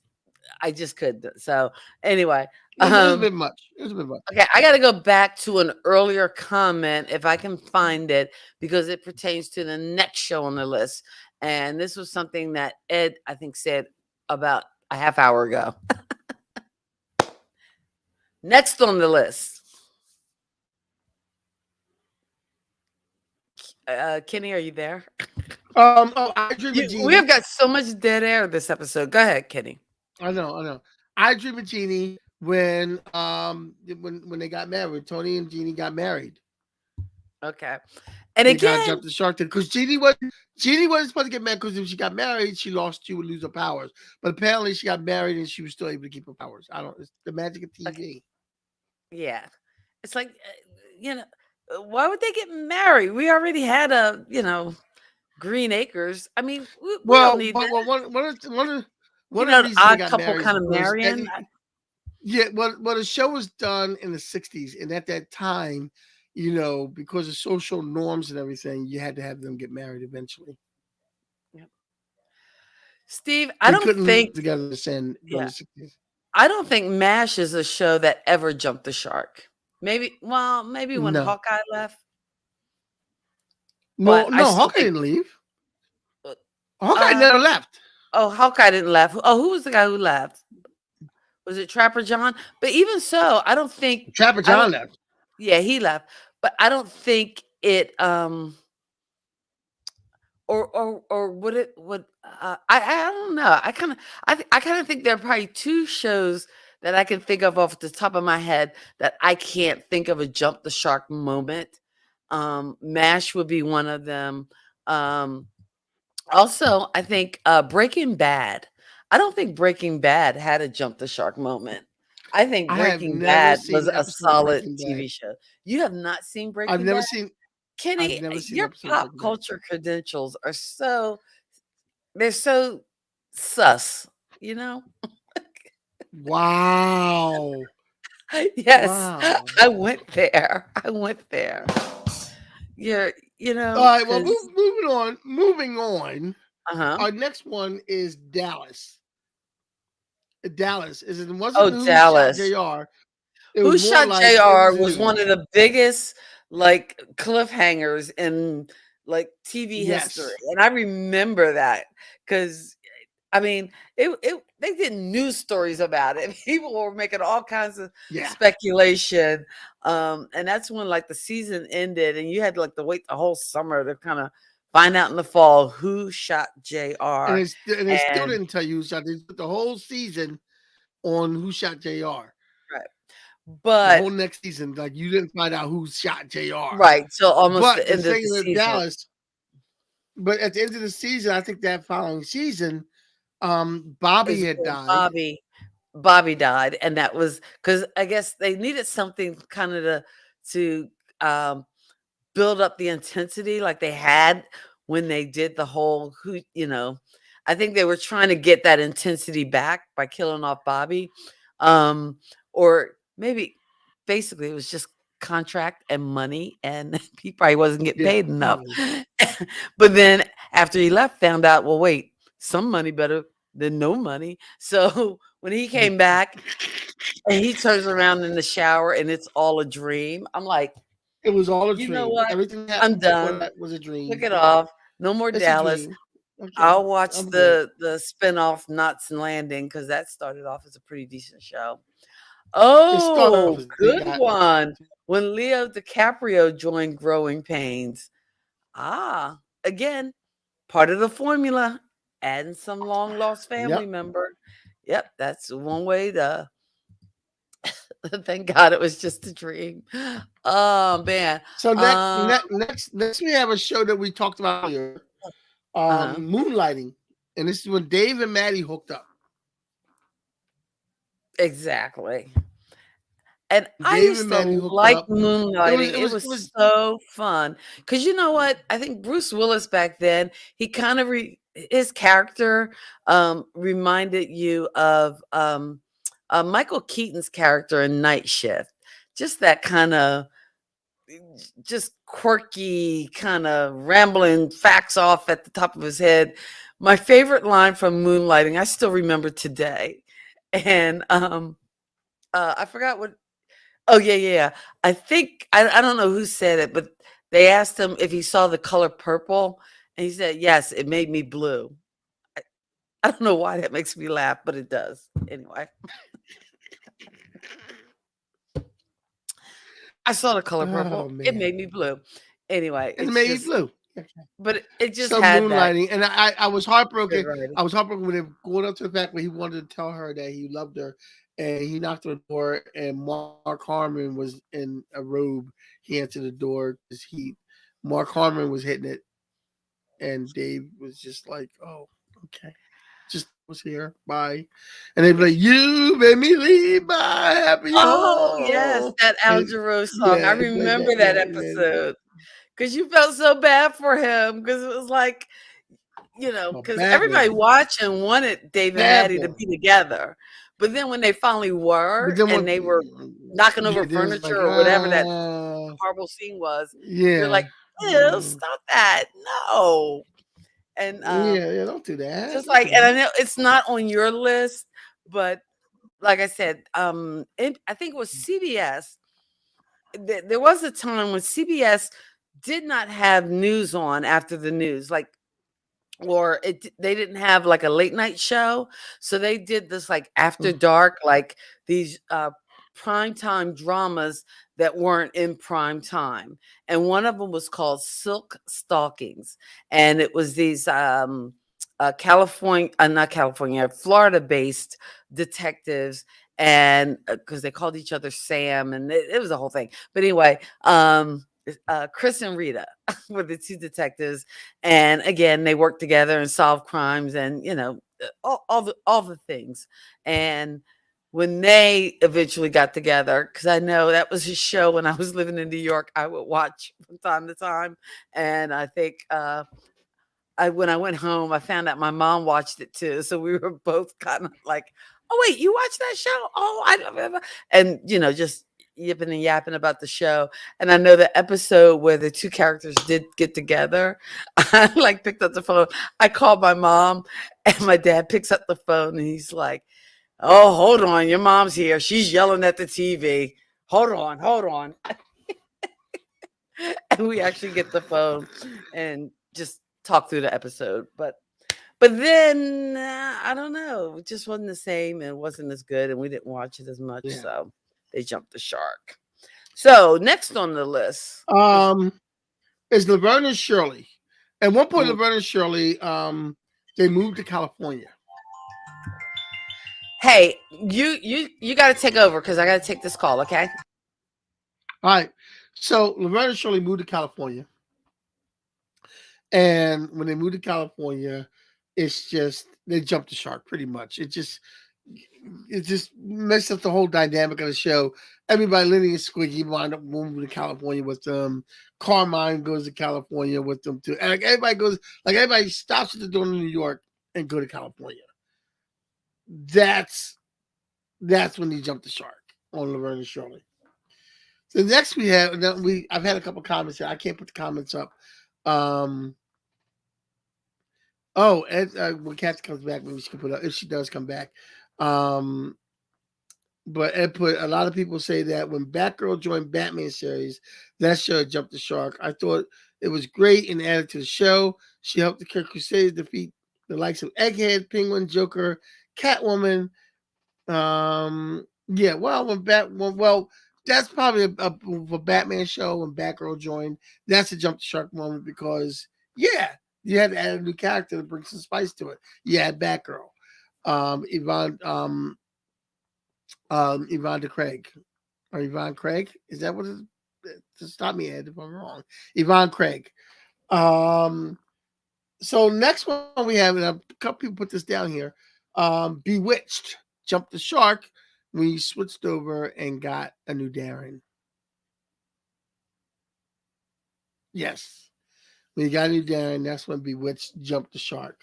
I just couldn't. So anyway, It was a bit much. It was a bit much. okay, I got to go back to an earlier comment if I can find it because it pertains to the next show on the list. And this was something that Ed, I think, said about a half hour ago. Next on the list, Kenny, are you there? Oh, I Dream of We have Jeannie. got so much dead air this episode. Go ahead, Kenny. I know. I Dream of Jeannie when they got married. Tony and Jeannie got married. Okay. And They kind of again, jumped the shark because Jeannie wasn't supposed to get married because if she got married, she would lose her powers. But apparently, she got married and she was still able to keep her powers. I don't. It's the magic of okay, TV. yeah. It's like, why would they get married? We already had Green Acres. I mean, we don't Well, need but that. well, one of the An reasons they odd got couple married kind of was that marrying. the show was done in the '60s, and at that time, because of social norms and everything, you had to have them get married eventually. Yep. Steve, I They don't couldn't live think, together during yeah, the '60s. I don't think MASH is a show that ever jumped the shark. Maybe when No, Hawkeye left, no, but I no. still Hawkeye think, didn't leave. uh, Hawkeye uh, never left. oh, Hawkeye didn't left. Oh, who was the guy who left? Was it Trapper John? But even so, Trapper I John don't, left. yeah, he left, but I don't think it, or would it would I don't know. I kind of think there are probably two shows that I can think of off the top of my head that I can't think of a jump the shark moment. MASH would be one of them. Um, Also, I think Breaking Bad. I don't think Breaking Bad had a jump the shark moment. I think I have Breaking never Bad seen was an a episode of solid Breaking Bad. TV show. You have not seen I've Breaking never Bad? seen. I've Kenny, never seen an your episode of pop Breaking Bad. culture credentials are they're so sus, you know? Wow. Yes, Wow. I went there. I went there. You're, All right. Well, because moving on. Moving on. uh-huh. Our next one is Dallas. Dallas is it wasn't Oh, who shot Dallas. Jr. It was Who more Shot like it JR was was one news. of the biggest like cliffhangers in like TV history. Yes. And I remember that because I mean, they did news stories about it. People were making all kinds of Yeah. speculation. And that's when like the season ended and you had like to wait the whole summer to kind of find out in the fall who shot And JR. they still And didn't tell you who shot. They put the whole season on who shot JR. right. The But whole next season, like you didn't find out who shot JR. right, till almost But the the end of the thing with season Dallas, but at the end of the season, I think that following season, Bobby is had when died. Bobby died, and that was because I guess they needed something kind of to um, build up the intensity like they had when they did the whole who I think they were trying to get that intensity back by killing off Bobby, um, or maybe basically it was just contract and money, and he probably wasn't getting Yeah, paid enough. probably. But then after he left, found out, well, wait, some money better than no money. So when he came back and he turns around in the shower and it's all a dream, I'm like, It was all a you know dream. what? Everything that I'm happened before done. that was a Took dream. it off. No more It's a Dallas. dream. Okay, I'll watch I'm good. the spinoff Knots and Landing because that started off as a pretty decent show. It started off Oh, as they good got one. When Leo DiCaprio joined Growing Pains. Again, part of the formula, adding some long lost family yep. member. Yep, that's one way to thank God it was just a dream. Oh man. So Um next we have a show that we talked about earlier, uh-huh. Moonlighting, and this is when Dave and Maddie hooked up. Exactly. And I Dave used and Maddie to hooked like up. It was moonlighting. it It was was it was so fun. Cause you know what? I think Bruce Willis back then, he kind of his character reminded you of Michael Keaton's character in Night Shift. Just that kind of just quirky, kind of rambling facts off at the top of his head. My favorite line from Moonlighting, I still remember today. And I forgot what. Oh yeah, yeah, yeah. I think I don't know who said it, but they asked him if he saw the color purple, and he said, "Yes, it made me blue." I, I don't know why that makes me laugh, but it does. Anyway, I saw the color oh purple. It man. made me blue. Anyway, And it it's made you just, blue. but it just So had that Moonlighting, and I was good heartbroken. writing. I was heartbroken when they going up to the fact where he wanted to tell her that he loved her, and he knocked on the door, and Mark Harmon was in a robe. He answered the door because Mark Harmon was hitting it, and Dave was just like, "Oh, okay, just was here, bye," and they'd be like, "You made me leave my happy Oh yes, home," that Al and Jarreau song. I yeah, it's like that, remember that yeah, yeah, episode because you felt so bad for him because it was like a because bad everybody way, watching wanted Dave and bad Maddie to boy. be together. But then when they finally But were then and when they were knocking over yeah, then it's furniture like, or whatever that horrible scene was, you're yeah, like, ew, stop that. No. And yeah, don't do that. just Don't like, do and I that. know it's not on your list, but like I said, I think it was CBS. There was a time when CBS did not have news on after the news. Like or they didn't have like a late night show, so they did this like after dark, like these prime time dramas that weren't in prime time, and one of them was called Silk Stalkings, and it was these California, not California, Florida based detectives, and because they called each other Sam, and it was a whole thing. But anyway, Chris and Rita were the two detectives, and again they work together and solve crimes, and all the things. And when they eventually got together, because I know that was a show when I was living in New York, I would watch from time to time. And I think I when I went home, I found out my mom watched it too. So we were both kind of like, "Oh wait, you watched that show? Oh, I don't remember." And just yipping and yapping about the show. And I know the episode where the two characters did get together. I like picked up the phone. I called my mom, and my dad picks up the phone, and he's like, "Oh, hold on, your mom's here. She's yelling at the TV. Hold on, hold on." And we actually get the phone and just talk through the episode. But But then I don't know, it just wasn't the same and it wasn't as good, and we didn't watch it as much, Yeah. so they jumped the shark. So next on the list is Um, is Laverne and Shirley. At one point, mm, Laverne and Shirley, they moved to California. hey, you got to take over because I got to take this call. Okay. All right. So Laverne and Shirley moved to California. And when they moved to California, it's just they jumped the shark pretty much. It just messed up the whole dynamic of the show. Everybody, Lenny and Squiggy, wind up moving to California with them. Carmine goes to California with them too. And everybody stops at the door in New York and go to California. That's when he jumped the shark on Laverne and Shirley. So next I've had a couple comments here. I can't put the comments up. Um, Oh, Ed, when Kathy comes back, maybe she can put up if she does come back. Um, but Ed put a lot of people say that when Batgirl joined Batman series, that show jumped the shark. I thought it was great and added to the show. She helped the Crusaders defeat the likes of Egghead, Penguin, Joker, Catwoman. Yeah, well, that's probably a Batman show when Batgirl joined. That's a jump the shark moment because yeah, you had to add a new character to bring some spice to it. You had Batgirl, Yvonne, Yvonne de Craig or Yvonne Craig. Is that what it is? Just stop me, Ed, if I'm wrong. Yvonne Craig. Um, so next one we have, and a couple people put this down here. Bewitched jumped the shark. We switched over and got a new Darren. Yes, we got a new Darren. That's when Bewitched jumped the shark.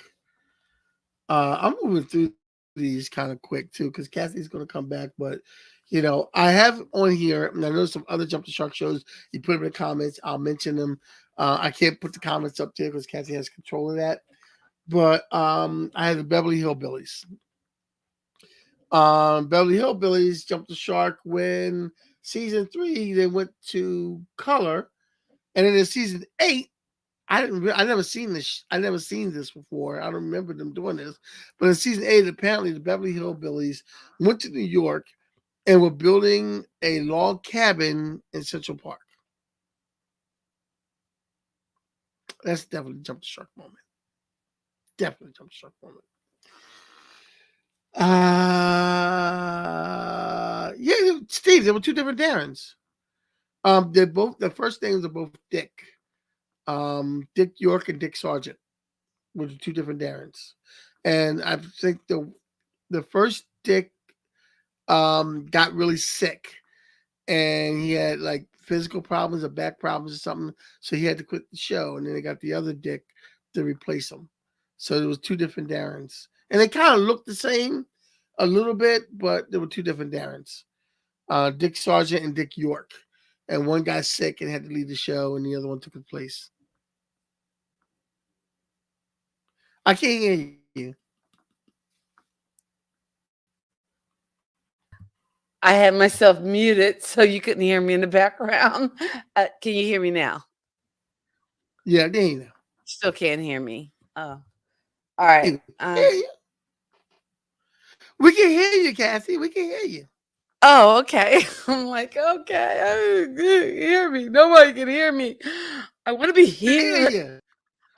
I'm moving through these kind of quick too because Cassie's going to come back. But I have on here, and I know some other jump the shark shows. You put them in the comments. I'll mention them. I can't put the comments up there because Cassie has control of that. But I had the Beverly Hillbillies. Beverly Hillbillies jumped the shark when season 3 they went to color, and then in season 8 I never seen this. I never seen this before. I don't remember them doing this, but in season 8, apparently the Beverly Hillbillies went to New York and were building a log cabin in Central Park. That's definitely jump the shark moment. Definitely jump the shark moment. Yeah, Steve. There were two different Darrens. They're both the first names are both Dick. Dick York and Dick Sargent were the two different Darrens, and I think the first Dick got really sick, and he had like physical problems or back problems or something, so he had to quit the show, and then they got the other Dick to replace him. So there was two different Darrens, and they kind of looked the same a little bit, but there were two different Darrens. Dick Sargent and Dick York. And one got sick and had to leave the show, and the other one took his place. I can't hear you. I had myself muted so you couldn't hear me in the background. Can you hear me now? Yeah, there you know. Still can't hear me. Oh, all Hear right. you. We can hear you, Kathy. We can hear you. Oh, okay. I'm like, okay, hear me. Nobody can hear me. I want to be We can hear here. you.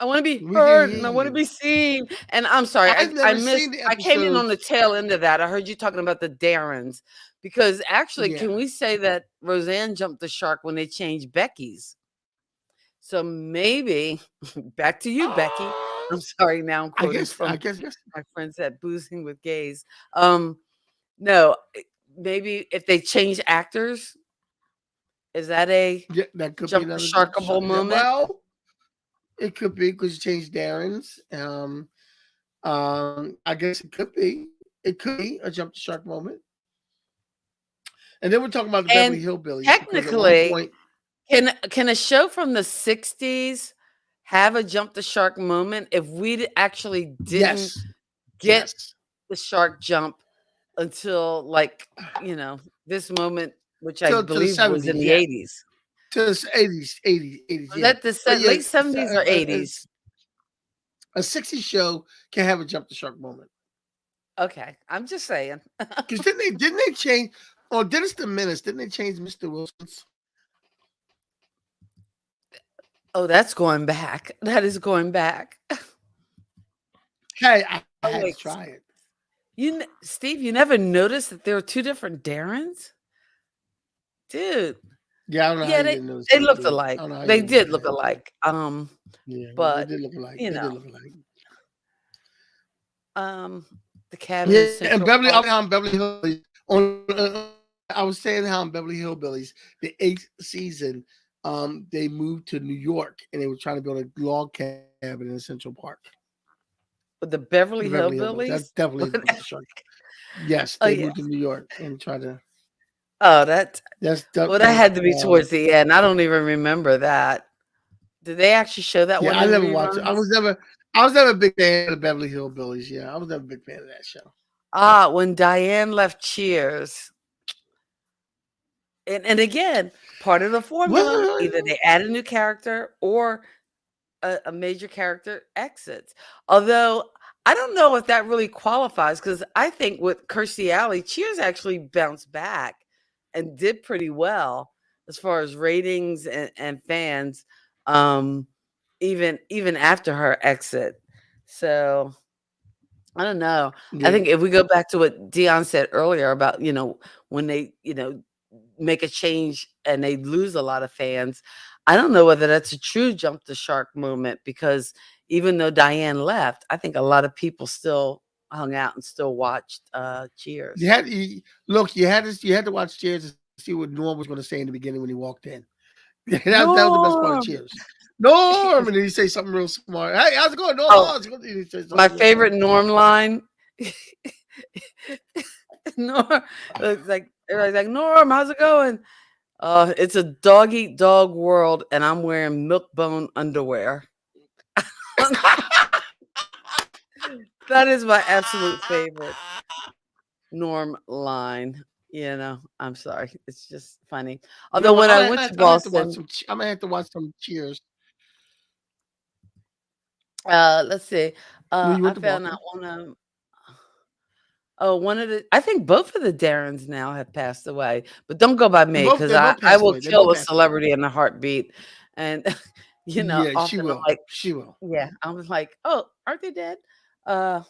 I want to be We can heard hear and I want to you. be seen. And I'm sorry, I've I never missed. seen the I came in on the episodes. tail end of that. I heard you talking about the Darrens, because actually, Yeah. can we say that Roseanne jumped the shark when they changed Becky's? So maybe back to you, Becky. I'm sorry. Now I'm I quoting guess. I from guess. Yes. my friends at Boozing with Gays. No, maybe if they change actors, is that a Yeah, that could be jump the another jump the sharkable shark. moment? Well, it could be because you changed Darren's. I guess it could be. It could be a jump the shark moment. And then we're talking about the Beverly And Hillbillies because at one technically, point, can a show from the 60s have a jump the shark moment if actually didn't yes, get yes, the shark jump until this moment, which I to the believe was in 70s, the yeah, 80s? to the 80s, 80s, 80s, Was yeah. that the But yeah, late 70s or 80s? A 60s show can have a jump the shark moment. Okay, I'm just saying. Because didn't they change on Dennis the Menace? Didn't they change Mr. Wilson's? Oh, that's going back. That is going back. Hey, I Oh had to wait, try it. Steve, you never noticed that there were two different Darrens, dude? Yeah, I don't know how Yeah, you they didn't notice they that, looked dude. I alike. don't know how you They didn't notice did look that. alike. Yeah, they But did look alike. you They did know, look alike. um, the cabin in Yeah, and Central Park. How in Beverly Hillbillies on. I was saying how in Beverly Hillbillies, the 8th season, they moved to New York and they were trying to build a log cabin in Central Park. With the The Beverly Beverly Hillbillies. That's Hillbillies. definitely a jump the shark. Yes, Oh they yeah. moved to New York and tried to. Oh, that. That's Well, that that. had to be towards the end. I don't even remember that. Did they actually show that Yeah, one I in never watched it. reruns? I was never a big fan of the Beverly Hillbillies. Yeah, I was never a big fan of that show. When Diane left Cheers, and again, part of the formula, either What? they add a new character or a major character exits. Although I don't know if that really qualifies because I think with Kirstie Alley, Cheers actually bounced back and did pretty well as far as ratings and fans, um, even after her exit. So I don't know. I Yeah. think if we go back to what Dion said earlier about, when they, make a change and they lose a lot of fans, I don't know whether that's a true jump the shark moment because even though Diane left, I think a lot of people still hung out and still watched Cheers. You had to watch Cheers to see what Norm was going to say in the beginning when he walked in. That was the best part of Norm. Cheers. Norm, and then he say something real smart. Hey, how's it going, Norm? Oh, How's it going? He say my something real favorite smart. Norm line. Norm, it's like everybody's like, Norm, how's it going? It's a dog eat dog world, and I'm wearing milk bone underwear. That is my absolute favorite Norm line. I'm sorry. It's just funny. You know Although what? when I went to I'm gonna have to watch Boston, some. I'm gonna have to watch some Cheers let's see. when you I went to found out Boston. one of the I think both of the Darrens now have passed away, but don't go by me because They I, both I passed will away. They both kill a passed away. celebrity in a heartbeat. And Yeah, she often I'm will. like, She will. yeah, I was like, oh, aren't they dead? Uh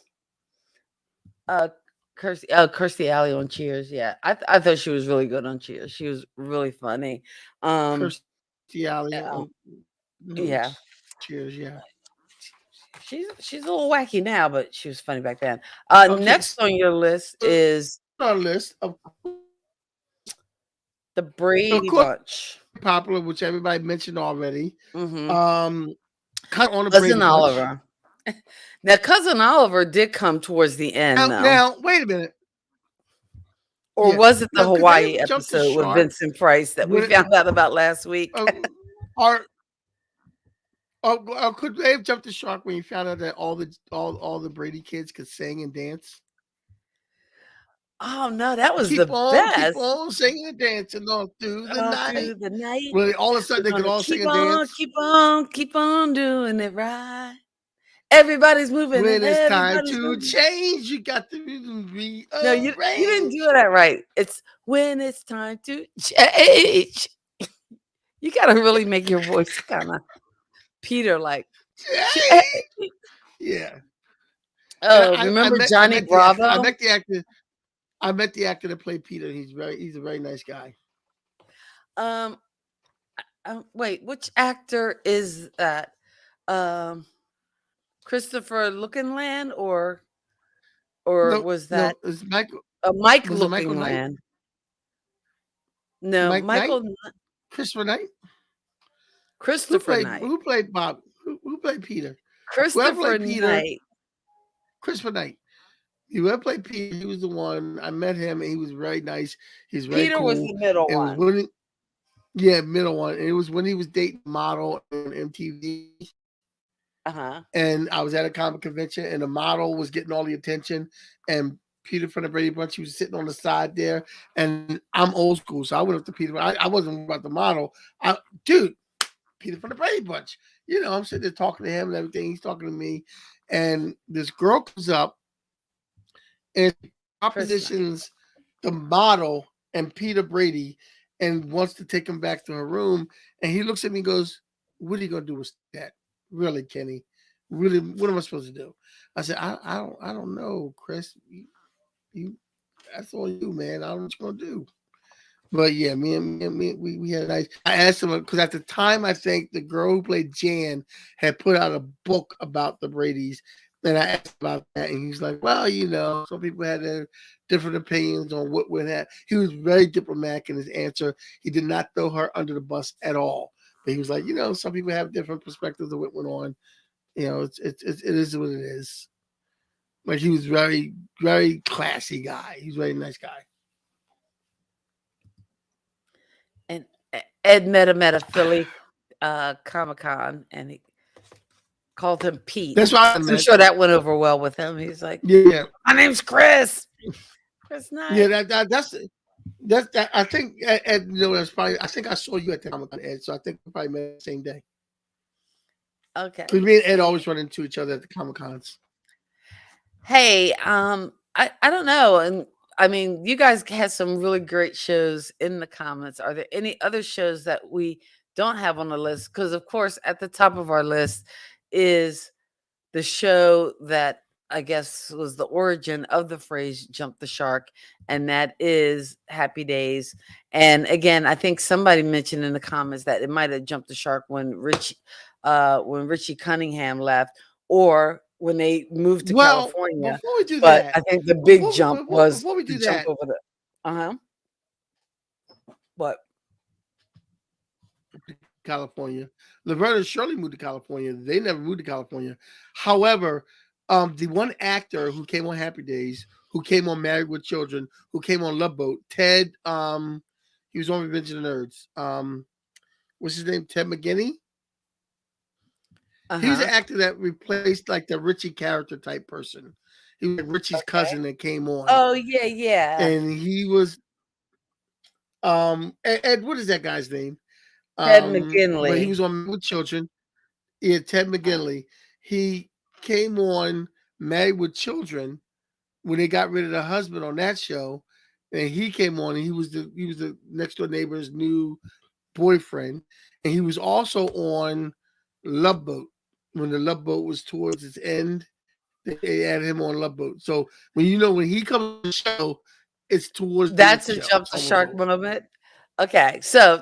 uh Kirstie Alley on Cheers. Yeah. I thought she was really good on Cheers. She was really funny. Um Kirstie Alley uh, on yeah. Cheers. Yeah. She's a little wacky now, but she was funny back then. Okay, Next on your list so is on our list the of Brady course Bunch. popular, which everybody mentioned already. Hmm. Um, kind of on the Brady Cousin Bunch. Oliver. Now, Cousin Oliver did come towards the end, though. Now, wait a minute. Or Yeah. was it the Now, could they Hawaii have jumped the episode with shark Vincent Price that we when found out about last week? or or could they have jumped the shark when you found out that all the Brady kids could sing and dance? Oh, no, that was the Keep best. on singing and dancing all through the All night. through the night. Well, all of a We're sudden they could gonna all sing keep and on, dance. keep on, keep on doing it right. Everybody's moving and When it's time everybody's to moving. change, you got to No, you didn't do rearrange. that right. It's when it's time to change. You gotta really make your voice kind of Peter like. Change. Yeah. And Oh, remember I Johnny met the actor. Bravo? I met the actor that played Peter. He's a very nice guy. Um, wait, which actor is that? Um, Christopher Looking Land or No, was no, that it's Michael. Mike Was it Michael Looking Knight? Land? No, Mike Knight? Michael Christopher Knight? Christopher Knight. Who played Bob? Who played Peter? Whoever Christopher played Peter, Knight. Christopher Knight. Whoever played Peter, he was the one. I met him and he was very nice. He's very Peter was cool. the middle It was one. when yeah, middle one. And it was when he was dating a model on MTV. Uh-huh. And I was at a comic convention and the model was getting all the attention. And Peter from the Brady Bunch, he was sitting on the side there. And I'm old school, so I went up to Peter. I wasn't worried about the model. Dude, Peter from the Brady Bunch. I'm sitting there talking to him and everything. He's talking to me, and this girl comes up and Chris Knight. propositions the model and Peter Brady and wants to take him back to her room. And he looks at me and goes, "What are you gonna do with that? Really, Kenny? Really, what am I supposed to do?" I said, I don't know, Chris. You that's on you, man. I don't know what you're gonna do. But yeah, we had a nice. I asked him because at the time I think the girl who played Jan had put out a book about the Brady's, and I asked about that, and he's like, "Well, some people had their different opinions on what would happen." He was very diplomatic in his answer. He did not throw her under the bus at all. But he was like, some people have different perspectives of what went on. It is what it is. But he was very, very classy guy. He's a very nice guy. And Ed met him at a Philly Comic-Con, and he called him Pete. That's why I'm sure that went over well with him. He's like, yeah, "My name's Chris. Chris Knight." yeah. That's that. I think Ed, that's probably. I think I saw you at the Comic Con, Ed. So I think we probably met the same day. Okay. Because me and Ed always run into each other at the Comic Cons. Hey, I don't know, and I mean, you guys had some really great shows in the comments. Are there any other shows that we don't have on the list? Because of course, at the top of our list is the show that I guess was the origin of the phrase "jump the shark," and that is Happy Days. And again, I think somebody mentioned in the comments that it might have jumped the shark when Richie Cunningham left, or when they moved to California. Before we do But that, I think the big jump was before we do to jump that, over the what? California. Laverne and Shirley moved to California. They never moved to California. However, the one actor who came on Happy Days, who came on Married with Children, who came on Love Boat, Ted, he was on Revenge of the Nerds. What's his name? Ted McGinney. He's an actor that replaced like the Richie character type person. He was like Richie's cousin that came on. Oh yeah. And he was Ed, what is that guy's name? Ted But he McGinley. was on with Children. Yeah, Ted McGinley. He came on Married with Children when they got rid of the husband on that show, and he came on and he was the next door neighbor's new boyfriend, and he was also on Love Boat when the Love Boat was towards its end. They added him on Love Boat. So when he comes on the show, it's towards That's a the show. jump the shark moment. Okay, so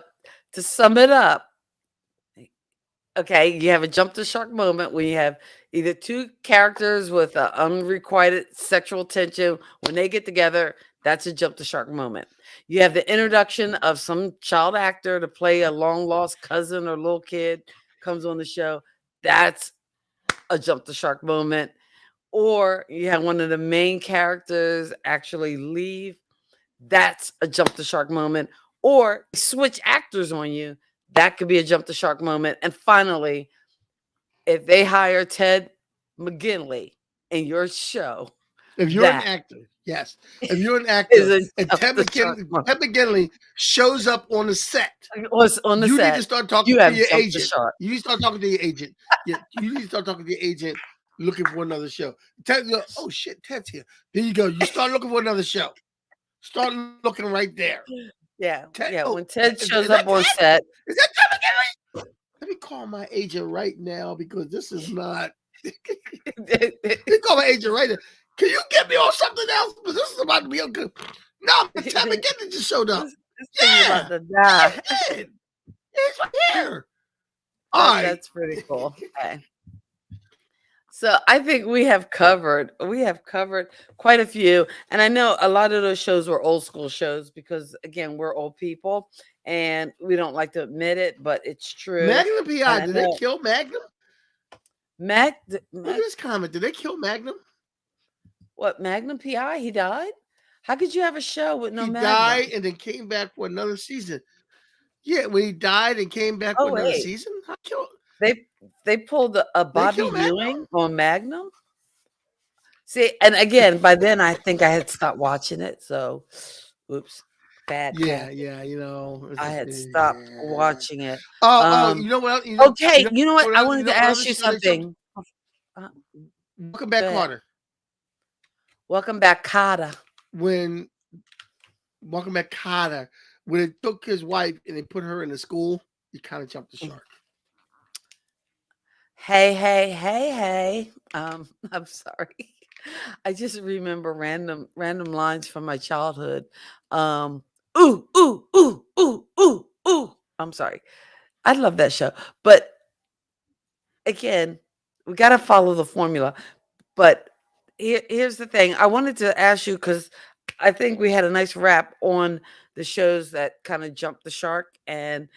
to sum it up, okay, you have a jump the shark moment when you have either two characters with unrequited sexual tension. When they get together, that's a jump the shark moment. You have the introduction of some child actor to play a long lost cousin or little kid comes on the show. That's a jump the shark moment. Or you have one of the main characters actually leave. That's a jump the shark moment. Or switch actors on you. That could be a jump the shark moment. And finally, if they hire Ted McGinley in your show, if you're an actor, yes. If you're an actor, and Ted McGinley shows up on the set, on the you set, need to start talking to your agent. You need to start talking to your agent. Yeah, you need to start talking to your agent, looking for another show. Ted, oh shit, Ted's here. There you go. You start looking for another show. Start looking right there. Yeah, Ted, yeah. When Ted shows up on set, is that Ted McGinley? Let me call my agent right now because this is not. Let me call my agent right now. Can you get me on something else? Because this is about to be good. No, Ted McGinley just showed up. This thing's about to die. He's right here. All right. That's pretty cool. Okay. So I think we have covered quite a few. And I know a lot of those shows were old school shows because again, we're old people and we don't like to admit it, but it's true. Magnum PI, did they kill Magnum? Look at this comment. Did they kill Magnum? What, Magnum PI? He died? How could you have a show with no Magnum? He died and then came back for another season. Yeah, when he died and came back for another season? They pulled a Bobby Ewing on Magnum? See, and again, by then I think I had stopped watching it. So, oops. Bad Yeah, Kathy. yeah, I had stopped yeah. watching it. Oh, Um, you know what else? okay, you know what? I You wanted know to what other ask you show they jumped? something. Uh, Welcome Go Back, ahead. Carter. Welcome back, Kata. When Welcome Back, Carter, when they took his wife and they put her in the school, he kind of jumped the Mm. shark. Hey, hey, hey, hey. I'm sorry. I just remember random lines from my childhood. Um, ooh, ooh, ooh, ooh, ooh, ooh. I'm sorry. I love that show. But again, we got to follow the formula. But here's the thing. I wanted to ask you because I think we had a nice wrap on the shows that kind of jumped the shark, and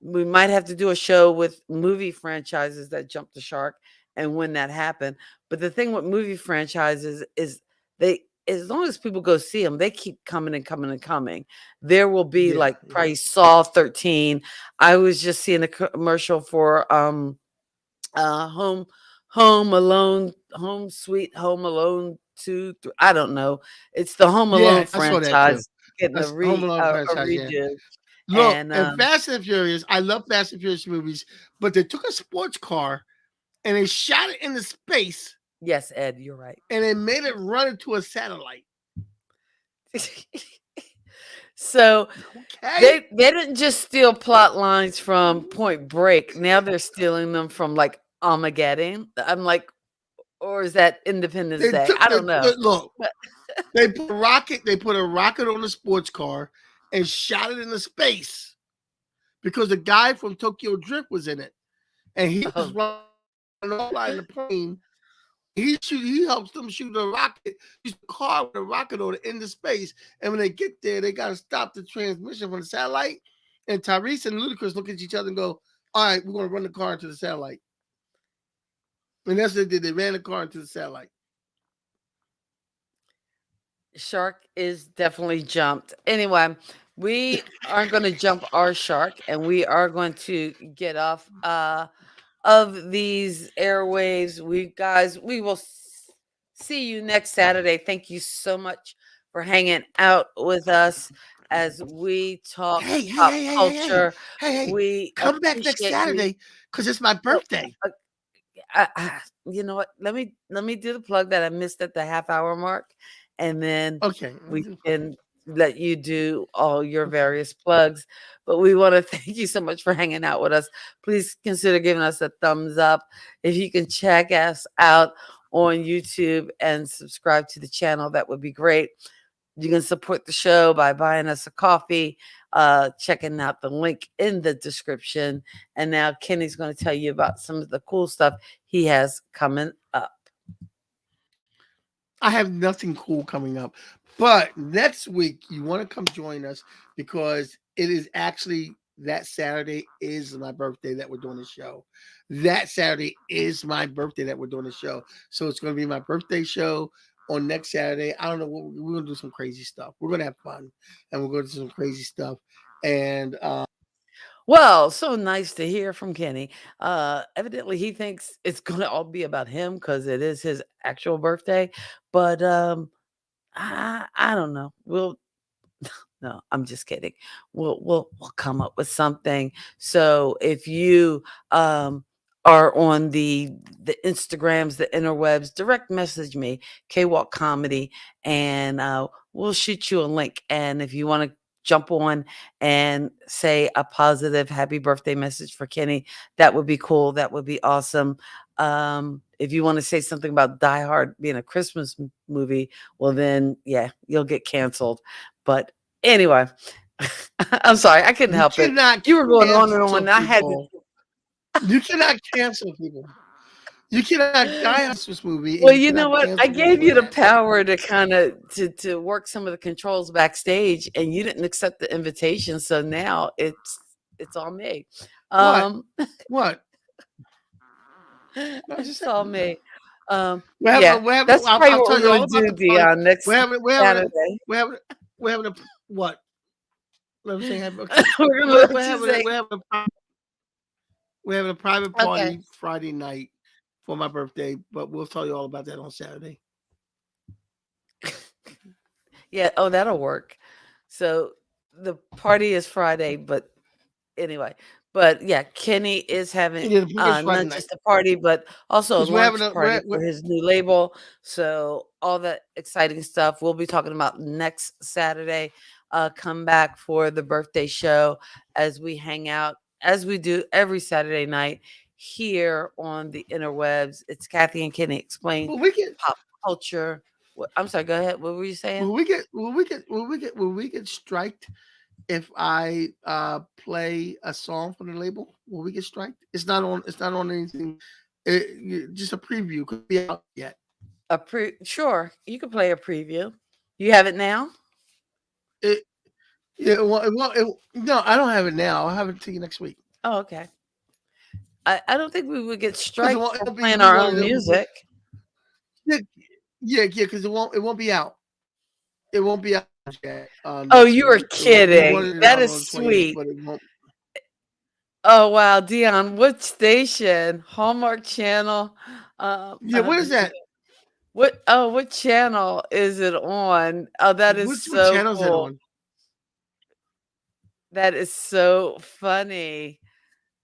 we might have to do a show with movie franchises that jumped the shark and when that happened. But the thing with movie franchises is they, as long as people go see them, they keep coming and coming and coming. There will be Yeah, like yeah. probably Saw 13. I was just seeing a commercial for home Alone, Home Sweet Home Alone 2, I don't know. It's the Home Alone Yeah, I saw that too. franchise getting That's Home Alone a franchise, yeah. redo. Look, And and Fast and Furious, I love Fast and Furious movies, but they took a sports car and they shot it into space yes, Ed, you're right. and they made it run into a satellite. So Okay? they didn't just steal plot lines from Point Break. Now they're stealing them from like Armageddon. I'm like, or is that Independence They Day? took I they don't know. look, But they put a rocket on the sports car and shot it into space because the guy from Tokyo Drift was in it. And he was oh, running flying the plane. He helps them shoot a rocket, use a car with a rocket on it into space. And when they get there, they gotta stop the transmission from the satellite. And Tyrese and Ludacris look at each other and go, all right, we're gonna run the car into the satellite. And that's what they did. They ran the car into the satellite. shark is definitely jumped. Anyway, we are going to jump our shark and we are going to get off of these airwaves. We will see you next Saturday. Thank you so much for hanging out with us as we talk Hey, hey, pop hey, hey, hey, hey, culture. hey, hey, We come back next appreciate you. Saturday because it's my Oh, birthday. uh, you know what? Let me do the plug that I missed at the half hour mark, and then Okay. we can let you do all your various plugs. But we want to thank you so much for hanging out with us. Please consider giving us a thumbs up. If you can check us out on YouTube and subscribe to the channel, that would be great. You can support the show by buying us a coffee, checking out the link in the description. And now Kenny's going to tell you about some of the cool stuff he has coming up. I have nothing cool coming up. But next week, you want to come join us because it is actually that Saturday is my birthday that we're doing the show. That Saturday is my birthday that we're doing the show. So it's going to be my birthday show on next Saturday. I don't know what we're going to do some crazy stuff. We're going to have fun and we're going to do some crazy stuff. And Well, so nice to hear from Kenny. Evidently, he thinks it's going to all be about him because it is his actual birthday. But I don't know. No, I'm just kidding. We'll come up with something. So if you are on the Instagrams, the interwebs, direct message me, Kwalk Comedy, and we'll shoot you a link. And if you want to jump on and say a positive happy birthday message for Kenny, that would be cool. That would be awesome. If you want to say something about Die Hard being a Christmas movie, well then yeah, you'll get canceled. But anyway, I'm sorry, I couldn't you help it. cannot You were going on and cancel on. I had to. people. You cannot cancel people. You cannot die on this movie and Well, you you know cannot what? I cancel people gave for you the that. power to kind of to work some of the controls backstage, and you didn't accept the invitation. So now it's all me. What? Um, What? No, I just it's said all me. we're Yeah, having. that's probably I'll what tell we're you gonna all about do, the fun. Dion, next Saturday. We're having, we're having a what? Let me say happy. Okay, We're gonna let you say, we're having a private okay, party Friday night for my birthday, but we'll tell you all about that on Saturday. yeah. Oh, that'll work. So the party is Friday, but anyway. But yeah, Kenny is having Yeah, the party's Friday not night just a party, but also a because we're having launch a party for his new label. So all that exciting stuff we'll be talking about next Saturday. Come back for the birthday show as we hang out as we do every Saturday night here on the interwebs. It's Kathy and Kenny Explain will we get Pop Culture. I'm sorry, go ahead. What were you saying? will we get striked if I play a song from the label? Will we get striked? It's not on anything. Just a preview could be out yet. Sure, you can play a preview. You have it now? It yeah, no, I don't have it now. I'll have it to you next week. Oh, okay. I don't think we would get Because striked for it'll playing be our one own of them. music. Yeah, because it won't be out. It won't be out yet. Oh, Next you were week. We kidding. wanted it That out is on the 28th, sweet. but it won't. Oh wow, Dion, what station? Hallmark Channel. Yeah, I what have to is look that? it. What channel is it on? Oh, that is What so channel is that cool. on? That is so funny.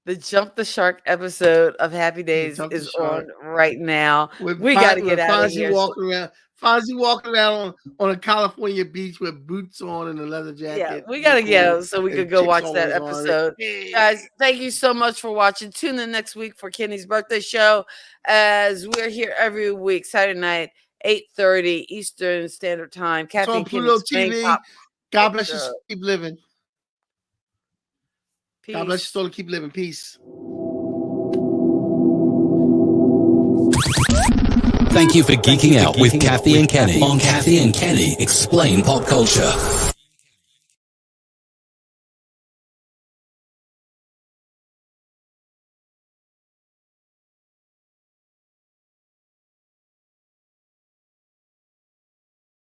The Jump the Shark episode of Happy The Days Jump the is on Shark right now. We got to get with out of here. So, Fonzie walking around on a California beach with boots on and a leather yeah, jacket, we real gotta cool, go so we and could go chicks watch that always on it. episode. Hey. Guys, thank you so much for watching. Tune in next week for Kenny's birthday show as we're here every week, Saturday night, 8:30 Eastern Standard Time. It's Kathy on and Kenny Pluto explain TV. pop God bless you. culture. Keep living. God bless you. Peace. Still keep living. Peace. Thank you for geeking out with Kathy and Kenny on Kathy and Kenny Explain Pop Culture.